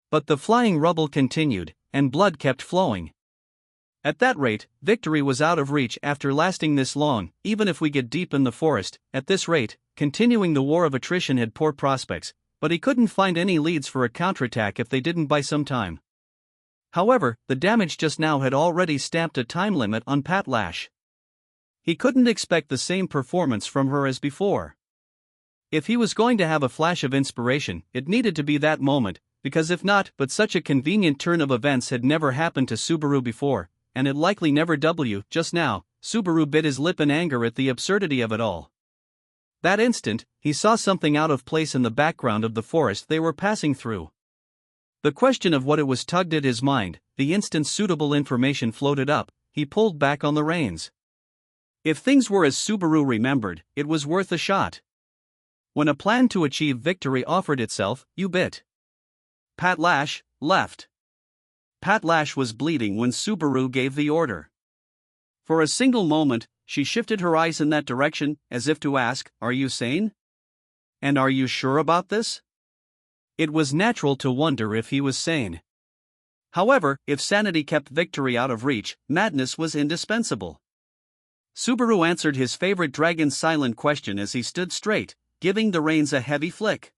But the flying rubble continued, and blood kept flowing. At that rate, victory was out of reach after lasting this long. Even if we get deep in the forest, at this rate, continuing the war of attrition had poor prospects, but he couldn't find any leads for a counterattack if they didn't buy some time. However, the damage just now had already stamped a time limit on Pat Lash. He couldn't expect the same performance from her as before. If he was going to have a flash of inspiration, it needed to be that moment, because if not, but such a convenient turn of events had never happened to Subaru before, and it likely never will. Just now, Subaru bit his lip in anger at the absurdity of it all. That instant, he saw something out of place in the background of the forest they were passing through. The question of what it was tugged at his mind. The instant suitable information floated up, he pulled back on the reins. If things were as Subaru remembered, it was worth a shot. When a plan to achieve victory offered itself, you bit. Pat Lash, left. Pat Lash was bleeding when Subaru gave the order. For a single moment, she shifted her eyes in that direction, as if to ask, "Are you sane?" And are you sure about this? It was natural to wonder if he was sane. However, if sanity kept victory out of reach, madness was indispensable. Subaru answered his favorite dragon's silent question as he stood straight, giving the reins a heavy flick.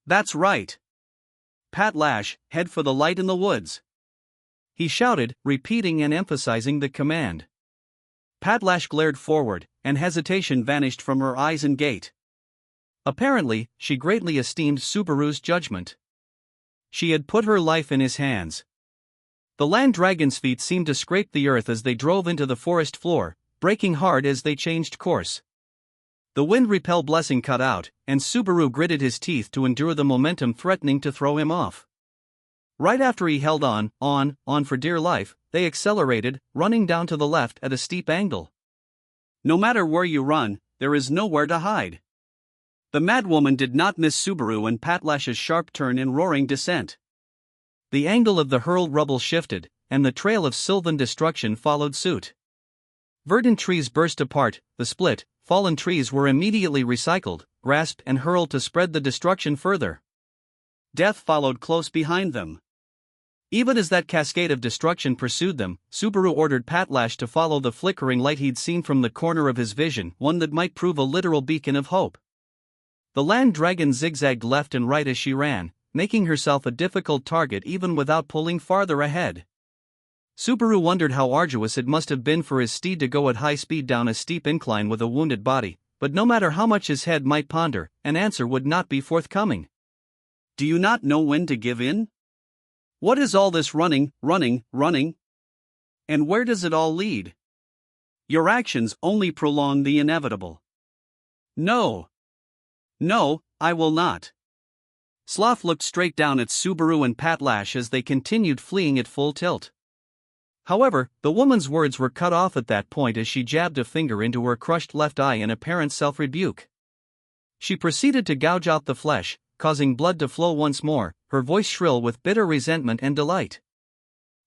That's right. Pat Lash, head for the light in the woods. He shouted, repeating and emphasizing the command. Pat Lash glared forward, and hesitation vanished from her eyes and gait. Apparently, she greatly esteemed Subaru's judgment. She had put her life in his hands. The land dragon's feet seemed to scrape the earth as they drove into the forest floor, braking hard as they changed course. The wind repel blessing cut out, and Subaru gritted his teeth to endure the momentum threatening to throw him off. Right after he held on for dear life, they accelerated, running down to the left at a steep angle. No matter where you run, there is nowhere to hide. The madwoman did not miss Subaru and Pat Lash's sharp turn and roaring descent. The angle of the hurled rubble shifted, and the trail of sylvan destruction followed suit. Verdant trees burst apart, the split, fallen trees were immediately recycled, grasped and hurled to spread the destruction further. Death followed close behind them. Even as that cascade of destruction pursued them, Subaru ordered Pat Lash to follow the flickering light he'd seen from the corner of his vision, one that might prove a literal beacon of hope. The land dragon zigzagged left and right as she ran, making herself a difficult target even without pulling farther ahead. Subaru wondered how arduous it must have been for his steed to go at high speed down a steep incline with a wounded body, but no matter how much his head might ponder, an answer would not be forthcoming. Do you not know when to give in? What is all this running? And where does it all lead? Your actions only prolong the inevitable. No, I will not. Sloth looked straight down at Subaru and Pat Lash as they continued fleeing at full tilt. However, the woman's words were cut off at that point as she jabbed a finger into her crushed left eye in apparent self-rebuke. She proceeded to gouge out the flesh, causing blood to flow once more, her voice shrill with bitter resentment and delight.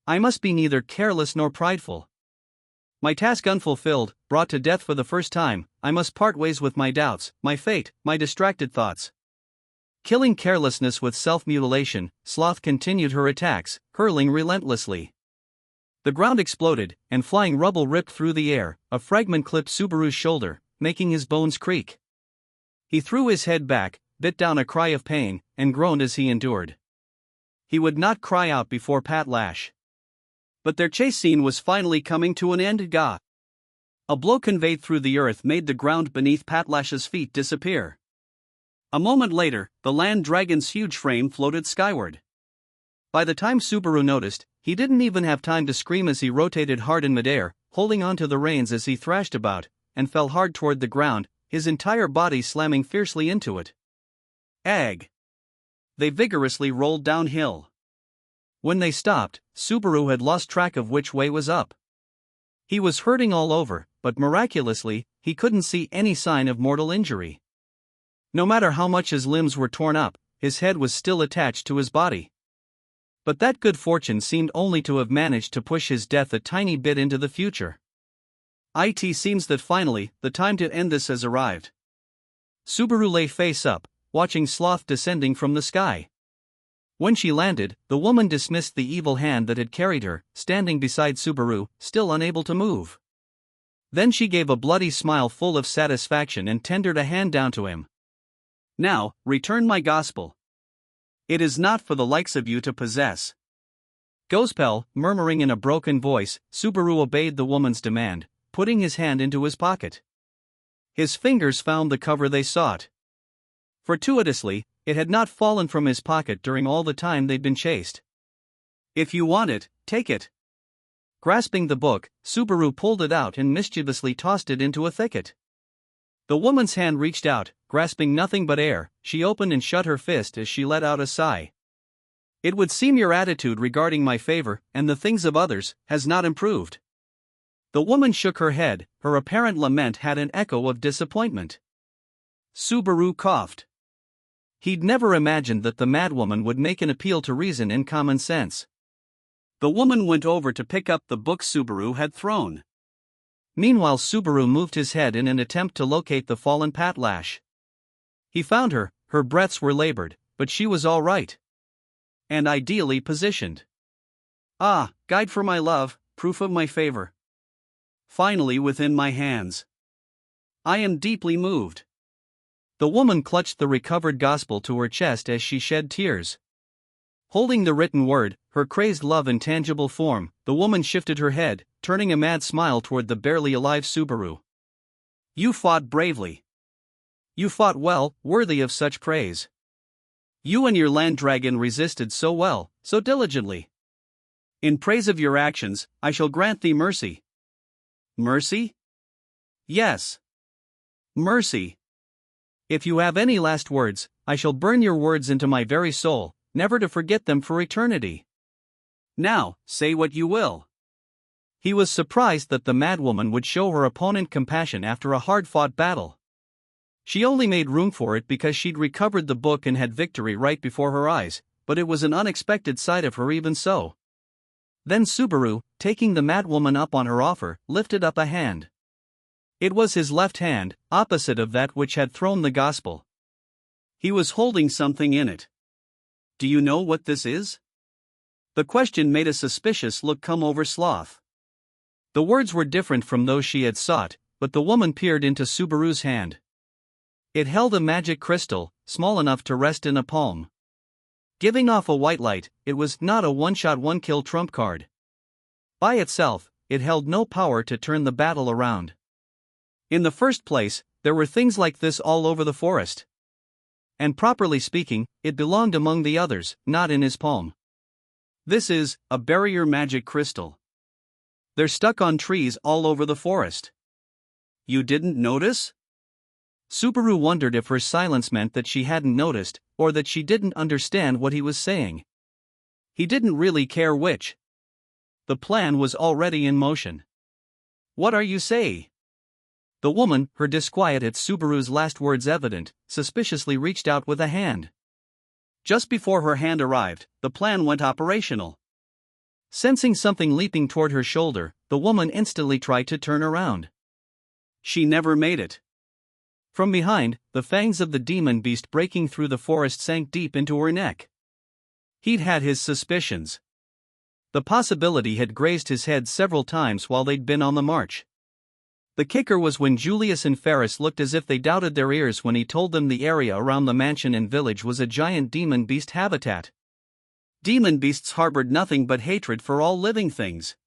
I must be neither careless nor prideful. My task unfulfilled, brought to death for the first time, I must part ways with my doubts, my fate, my distracted thoughts. Killing carelessness with self-mutilation, Sloth continued her attacks, hurling relentlessly. The ground exploded, and flying rubble ripped through the air, a fragment clipped Subaru's shoulder, making his bones creak. He threw his head back, bit down a cry of pain, and groaned as he endured. He would not cry out before Pat Lash. But their chase scene was finally coming to an end. A blow conveyed through the earth made the ground beneath Pat Lash's feet disappear. A moment later, the land dragon's huge frame floated skyward. By the time Subaru noticed, he didn't even have time to scream as he rotated hard in midair, holding onto the reins as he thrashed about, and fell hard toward the ground, his entire body slamming fiercely into it. Ag! They vigorously rolled downhill. When they stopped, Subaru had lost track of which way was up. He was hurting all over, but miraculously, he couldn't see any sign of mortal injury. No matter how much his limbs were torn up, his head was still attached to his body. But that good fortune seemed only to have managed to push his death a tiny bit into the future. It seems that finally, the time to end this has arrived. Subaru lay face up, watching Sloth descending from the sky. When she landed, the woman dismissed the evil hand that had carried her, standing beside Subaru, still unable to move. Then she gave a bloody smile full of satisfaction and tendered a hand down to him. Now, return my gospel. It is not for the likes of you to possess. Gospel, murmuring in a broken voice, Subaru obeyed the woman's demand, putting his hand into his pocket. His fingers found the cover they sought. Fortuitously, it had not fallen from his pocket during all the time they'd been chased. If you want it, take it. Grasping the book, Subaru pulled it out and mischievously tossed it into a thicket. The woman's hand reached out, grasping nothing but air. She opened and shut her fist as she let out a sigh. It would seem your attitude regarding my favor, and the things of others, has not improved. The woman shook her head, her apparent lament had an echo of disappointment. Subaru coughed. He'd never imagined that the madwoman would make an appeal to reason and common sense. The woman went over to pick up the book Subaru had thrown. Meanwhile, Subaru moved his head in an attempt to locate the fallen Pat Lash. He found her, her breaths were labored, but she was all right. And ideally positioned. Ah, guide for my love, proof of my favor. Finally within my hands. I am deeply moved. The woman clutched the recovered gospel to her chest as she shed tears. Holding the written word, her crazed love in tangible form, the woman shifted her head, turning a mad smile toward the barely alive Subaru. You fought bravely. You fought well, worthy of such praise. You and your land dragon resisted so well, so diligently. In praise of your actions, I shall grant thee mercy. Mercy? Yes. Mercy. If you have any last words, I shall burn your words into my very soul, never to forget them for eternity. Now, say what you will. He was surprised that the madwoman would show her opponent compassion after a hard-fought battle. She only made room for it because she'd recovered the book and had victory right before her eyes, but it was an unexpected sight of her even so. Then Subaru, taking the madwoman up on her offer, lifted up a hand. It was his left hand, opposite of that which had thrown the gospel. He was holding something in it. Do you know what this is? The question made a suspicious look come over Sloth. The words were different from those she had sought, but the woman peered into Subaru's hand. It held a magic crystal, small enough to rest in a palm. Giving off a white light, it was not a one-shot one-kill trump card. By itself, it held no power to turn the battle around. In the first place, there were things like this all over the forest. And properly speaking, it belonged among the others, not in his palm. This is a barrier magic crystal. They're stuck on trees all over the forest. You didn't notice? Subaru wondered if her silence meant that she hadn't noticed, or that she didn't understand what he was saying. He didn't really care which. The plan was already in motion. What are you saying? The woman, her disquiet at Subaru's last words evident, suspiciously reached out with a hand. Just before her hand arrived, the plan went operational. Sensing something leaping toward her shoulder, the woman instantly tried to turn around. She never made it. From behind, the fangs of the demon beast breaking through the forest sank deep into her neck. He'd had his suspicions. The possibility had grazed his head several times while they'd been on the march. The kicker was when Julius and Ferris looked as if they doubted their ears when he told them the area around the mansion and village was a giant demon beast habitat. Demon beasts harbored nothing but hatred for all living things.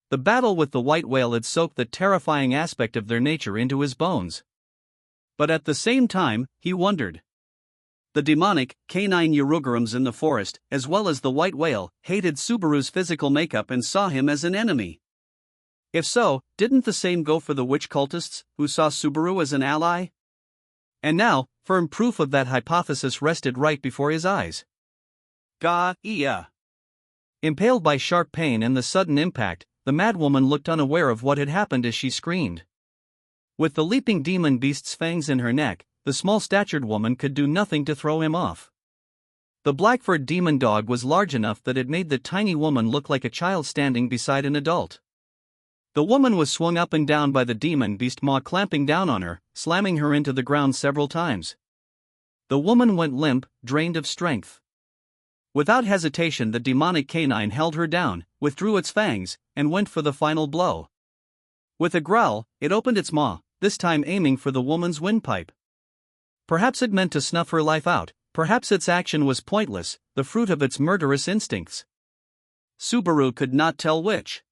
The battle with the white whale had soaked the terrifying aspect of their nature into his bones. But at the same time, he wondered. The demonic, canine Urugurums in the forest, as well as the white whale, hated Subaru's physical makeup and saw him as an enemy. If so, didn't the same go for the witch cultists, who saw Subaru as an ally? And now, firm proof of that hypothesis rested right before his eyes. Ga-ia. Impaled by sharp pain and the sudden impact, the madwoman looked unaware of what had happened as she screamed. With the leaping demon beast's fangs in her neck, the small-statured woman could do nothing to throw him off. The black-furred demon dog was large enough that it made the tiny woman look like a child standing beside an adult. The woman was swung up and down by the demon beast maw clamping down on her, slamming her into the ground several times. The woman went limp, drained of strength. Without hesitation, the demonic canine held her down, withdrew its fangs, and went for the final blow. With a growl, it opened its maw, this time aiming for the woman's windpipe. Perhaps it meant to snuff her life out, perhaps its action was pointless, the fruit of its murderous instincts. Subaru could not tell which.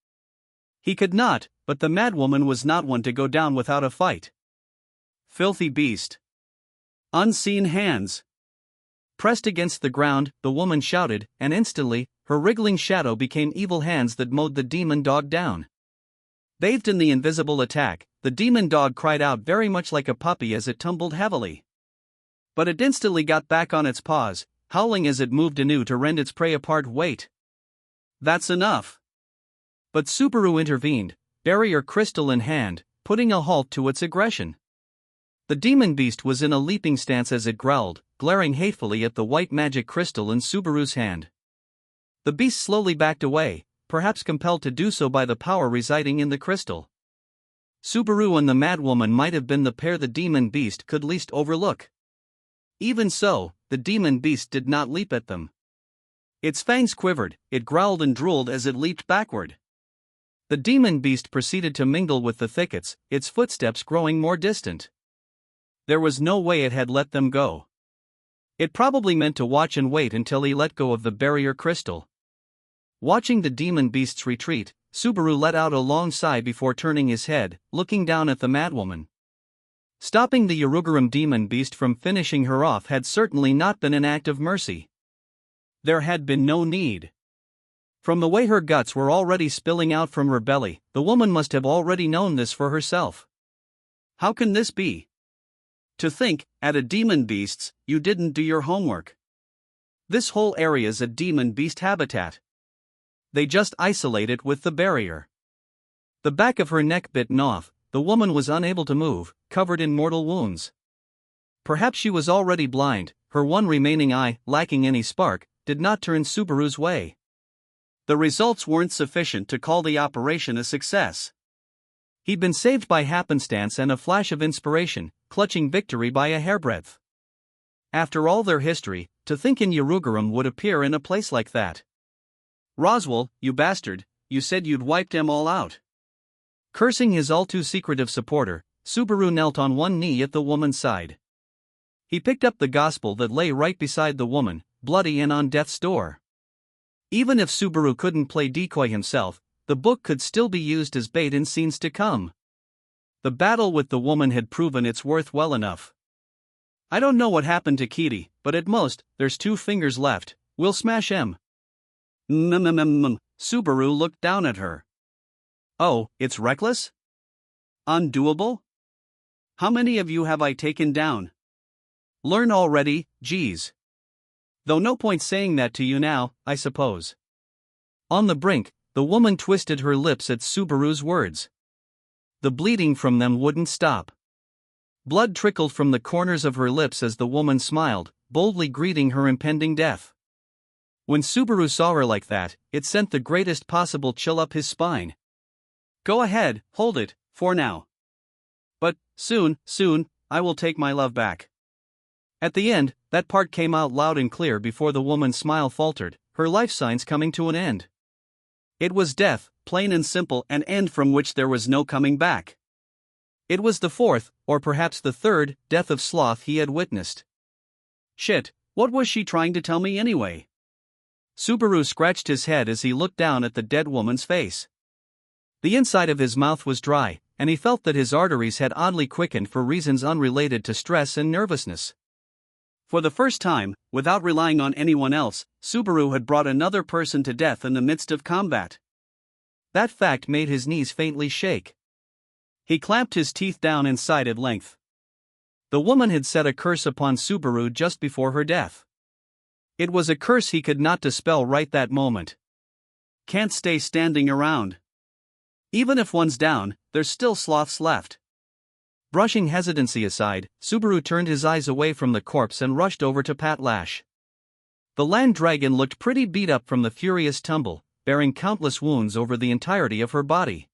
He could not, but the madwoman was not one to go down without a fight. Filthy beast. Unseen hands. Pressed against the ground, the woman shouted, and instantly, her wriggling shadow became evil hands that mowed the demon dog down. Bathed in the invisible attack, the demon dog cried out very much like a puppy as it tumbled heavily. But it instantly got back on its paws, howling as it moved anew to rend its prey apart. Wait. That's enough. But Subaru intervened, barrier crystal in hand, putting a halt to its aggression. The demon beast was in a leaping stance as it growled, glaring hatefully at the white magic crystal in Subaru's hand. The beast slowly backed away, perhaps compelled to do so by the power residing in the crystal. Subaru and the madwoman might have been the pair the demon beast could least overlook. Even so, the demon beast did not leap at them. Its fangs quivered, it growled and drooled as it leaped backward. The demon beast proceeded to mingle with the thickets, its footsteps growing more distant. There was no way it had let them go. It probably meant to watch and wait until he let go of the barrier crystal. Watching the demon beast's retreat, Subaru let out a long sigh before turning his head, looking down at the madwoman. Stopping the Yarugaram demon beast from finishing her off had certainly not been an act of mercy. There had been no need. From the way her guts were already spilling out from her belly, the woman must have already known this for herself. How can this be? To think, at a demon beast's, you didn't do your homework. This whole area's a demon beast habitat. They just isolate it with the barrier. The back of her neck bitten off, the woman was unable to move, covered in mortal wounds. Perhaps she was already blind, her one remaining eye, lacking any spark, did not turn Subaru's way. The results weren't sufficient to call the operation a success. He'd been saved by happenstance and a flash of inspiration, clutching victory by a hairbreadth. After all their history, to think in Yarugaram would appear in a place like that. Roswell, you bastard, you said you'd wiped them all out. Cursing his all-too-secretive supporter, Subaru knelt on one knee at the woman's side. He picked up the gospel that lay right beside the woman, bloody and on death's door. Even if Subaru couldn't play decoy himself, the book could still be used as bait in scenes to come. The battle with the woman had proven its worth well enough. I don't know what happened to Kitty, but at most, there's 2 fingers left, we'll smash 'em. Subaru looked down at her. Oh, it's reckless? Undoable? How many of you have I taken down? Learn already, geez. Though no point saying that to you now, I suppose. On the brink, the woman twisted her lips at Subaru's words. The bleeding from them wouldn't stop. Blood trickled from the corners of her lips as the woman smiled, boldly greeting her impending death. When Subaru saw her like that, it sent the greatest possible chill up his spine. Go ahead, hold it, for now. But, soon, I will take my love back. At the end, that part came out loud and clear before the woman's smile faltered, her life signs coming to an end. It was death, plain and simple, an end from which there was no coming back. It was the 4th, or perhaps the 3rd, death of sloth he had witnessed. Shit, what was she trying to tell me anyway? Subaru scratched his head as he looked down at the dead woman's face. The inside of his mouth was dry, and he felt that his arteries had oddly quickened for reasons unrelated to stress and nervousness. For the first time, without relying on anyone else, Subaru had brought another person to death in the midst of combat. That fact made his knees faintly shake. He clamped his teeth down in sight at length. The woman had set a curse upon Subaru just before her death. It was a curse he could not dispel right that moment. Can't stay standing around. Even if one's down, there's still sloths left. Brushing hesitancy aside, Subaru turned his eyes away from the corpse and rushed over to Pat Lash. The land dragon looked pretty beat up from the furious tumble, bearing countless wounds over the entirety of her body.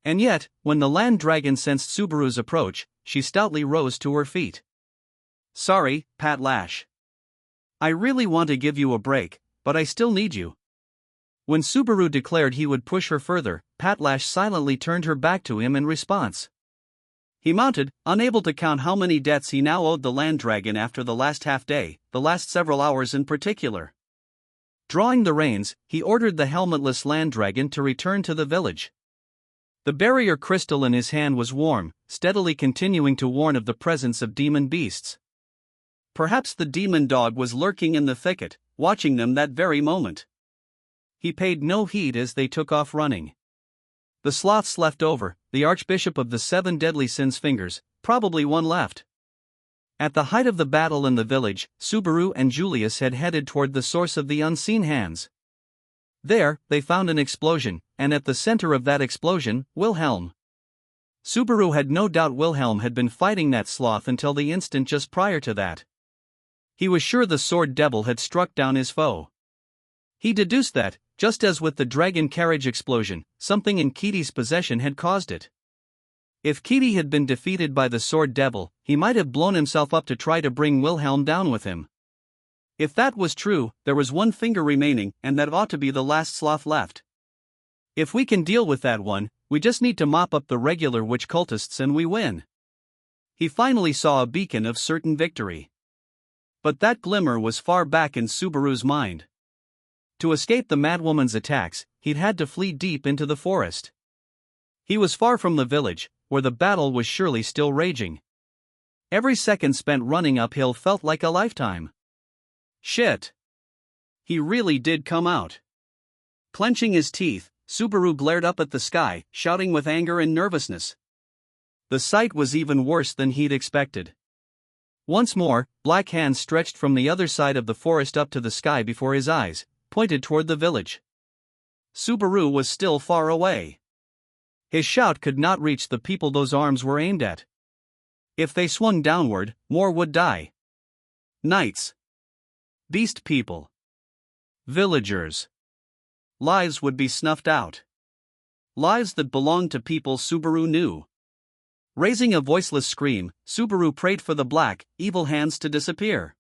And yet, when the land dragon sensed Subaru's approach, she stoutly rose to her feet. Sorry, Pat Lash. I really want to give you a break, but I still need you. When Subaru declared he would push her further, Pat Lash silently turned her back to him in response. He mounted, unable to count how many deaths he now owed the land dragon after the last half-day, the last several hours in particular. Drawing the reins, he ordered the helmetless land dragon to return to the village. The barrier crystal in his hand was warm, steadily continuing to warn of the presence of demon beasts. Perhaps the demon dog was lurking in the thicket, watching them that very moment. He paid no heed as they took off running. The sloths left over, the Archbishop of the 7 Deadly Sins' fingers, probably one left. At the height of the battle in the village, Subaru and Julius had headed toward the source of the unseen hands. There, they found an explosion, and at the center of that explosion, Wilhelm. Subaru had no doubt Wilhelm had been fighting that sloth until the instant just prior to that. He was sure the sword devil had struck down his foe. He deduced that, just as with the dragon carriage explosion, something in Kitty's possession had caused it. If Kitty had been defeated by the Sword Devil, he might have blown himself up to try to bring Wilhelm down with him. If that was true, there was one finger remaining, and that ought to be the last sloth left. If we can deal with that one, we just need to mop up the regular witch cultists and we win. He finally saw a beacon of certain victory. But that glimmer was far back in Subaru's mind. To escape the madwoman's attacks, he'd had to flee deep into the forest. He was far from the village, where the battle was surely still raging. Every second spent running uphill felt like a lifetime. Shit! He really did come out. Clenching his teeth, Subaru glared up at the sky, shouting with anger and nervousness. The sight was even worse than he'd expected. Once more, black hands stretched from the other side of the forest up to the sky before his eyes, pointed toward the village. Subaru was still far away. His shout could not reach the people those arms were aimed at. If they swung downward, more would die. Knights. Beast people. Villagers. Lives would be snuffed out. Lives that belonged to people Subaru knew. Raising a voiceless scream, Subaru prayed for the black, evil hands to disappear.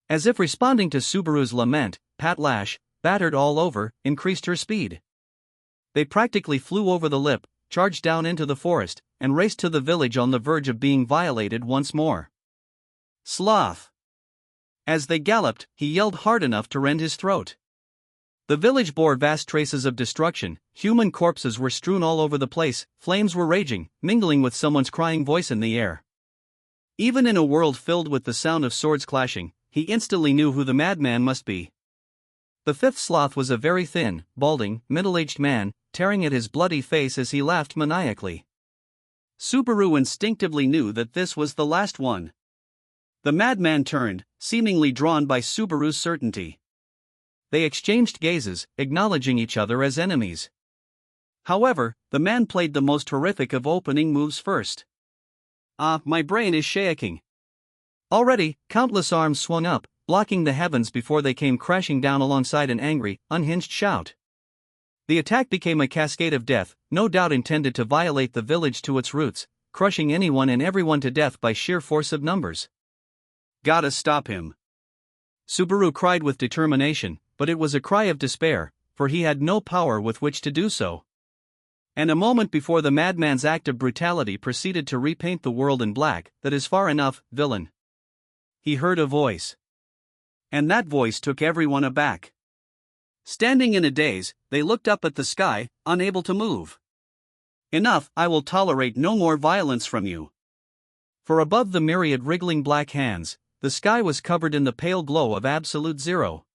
As if responding to Subaru's lament, Pat Lash, battered all over, increased her speed. They practically flew over the lip, charged down into the forest, and raced to the village on the verge of being violated once more. Sloth! As they galloped, he yelled hard enough to rend his throat. The village bore vast traces of destruction, human corpses were strewn all over the place, flames were raging, mingling with someone's crying voice in the air. Even in a world filled with the sound of swords clashing, he instantly knew who the madman must be. The fifth sloth was a very thin, balding, middle-aged man, tearing at his bloody face as he laughed maniacally. Subaru instinctively knew that this was the last one. The madman turned, seemingly drawn by Subaru's certainty. They exchanged gazes, acknowledging each other as enemies. However, the man played the most horrific of opening moves first. My brain is shaking. Already, countless arms swung up, blocking the heavens before they came crashing down alongside an angry, unhinged shout. The attack became a cascade of death, no doubt intended to violate the village to its roots, crushing anyone and everyone to death by sheer force of numbers. Gotta stop him. Subaru cried with determination, but it was a cry of despair, for he had no power with which to do so. And a moment before the madman's act of brutality proceeded to repaint the world in black, that is far enough, villain. He heard a voice. And that voice took everyone aback. Standing in a daze, they looked up at the sky, unable to move. Enough, I will tolerate no more violence from you. For above the myriad wriggling black hands, the sky was covered in the pale glow of absolute zero.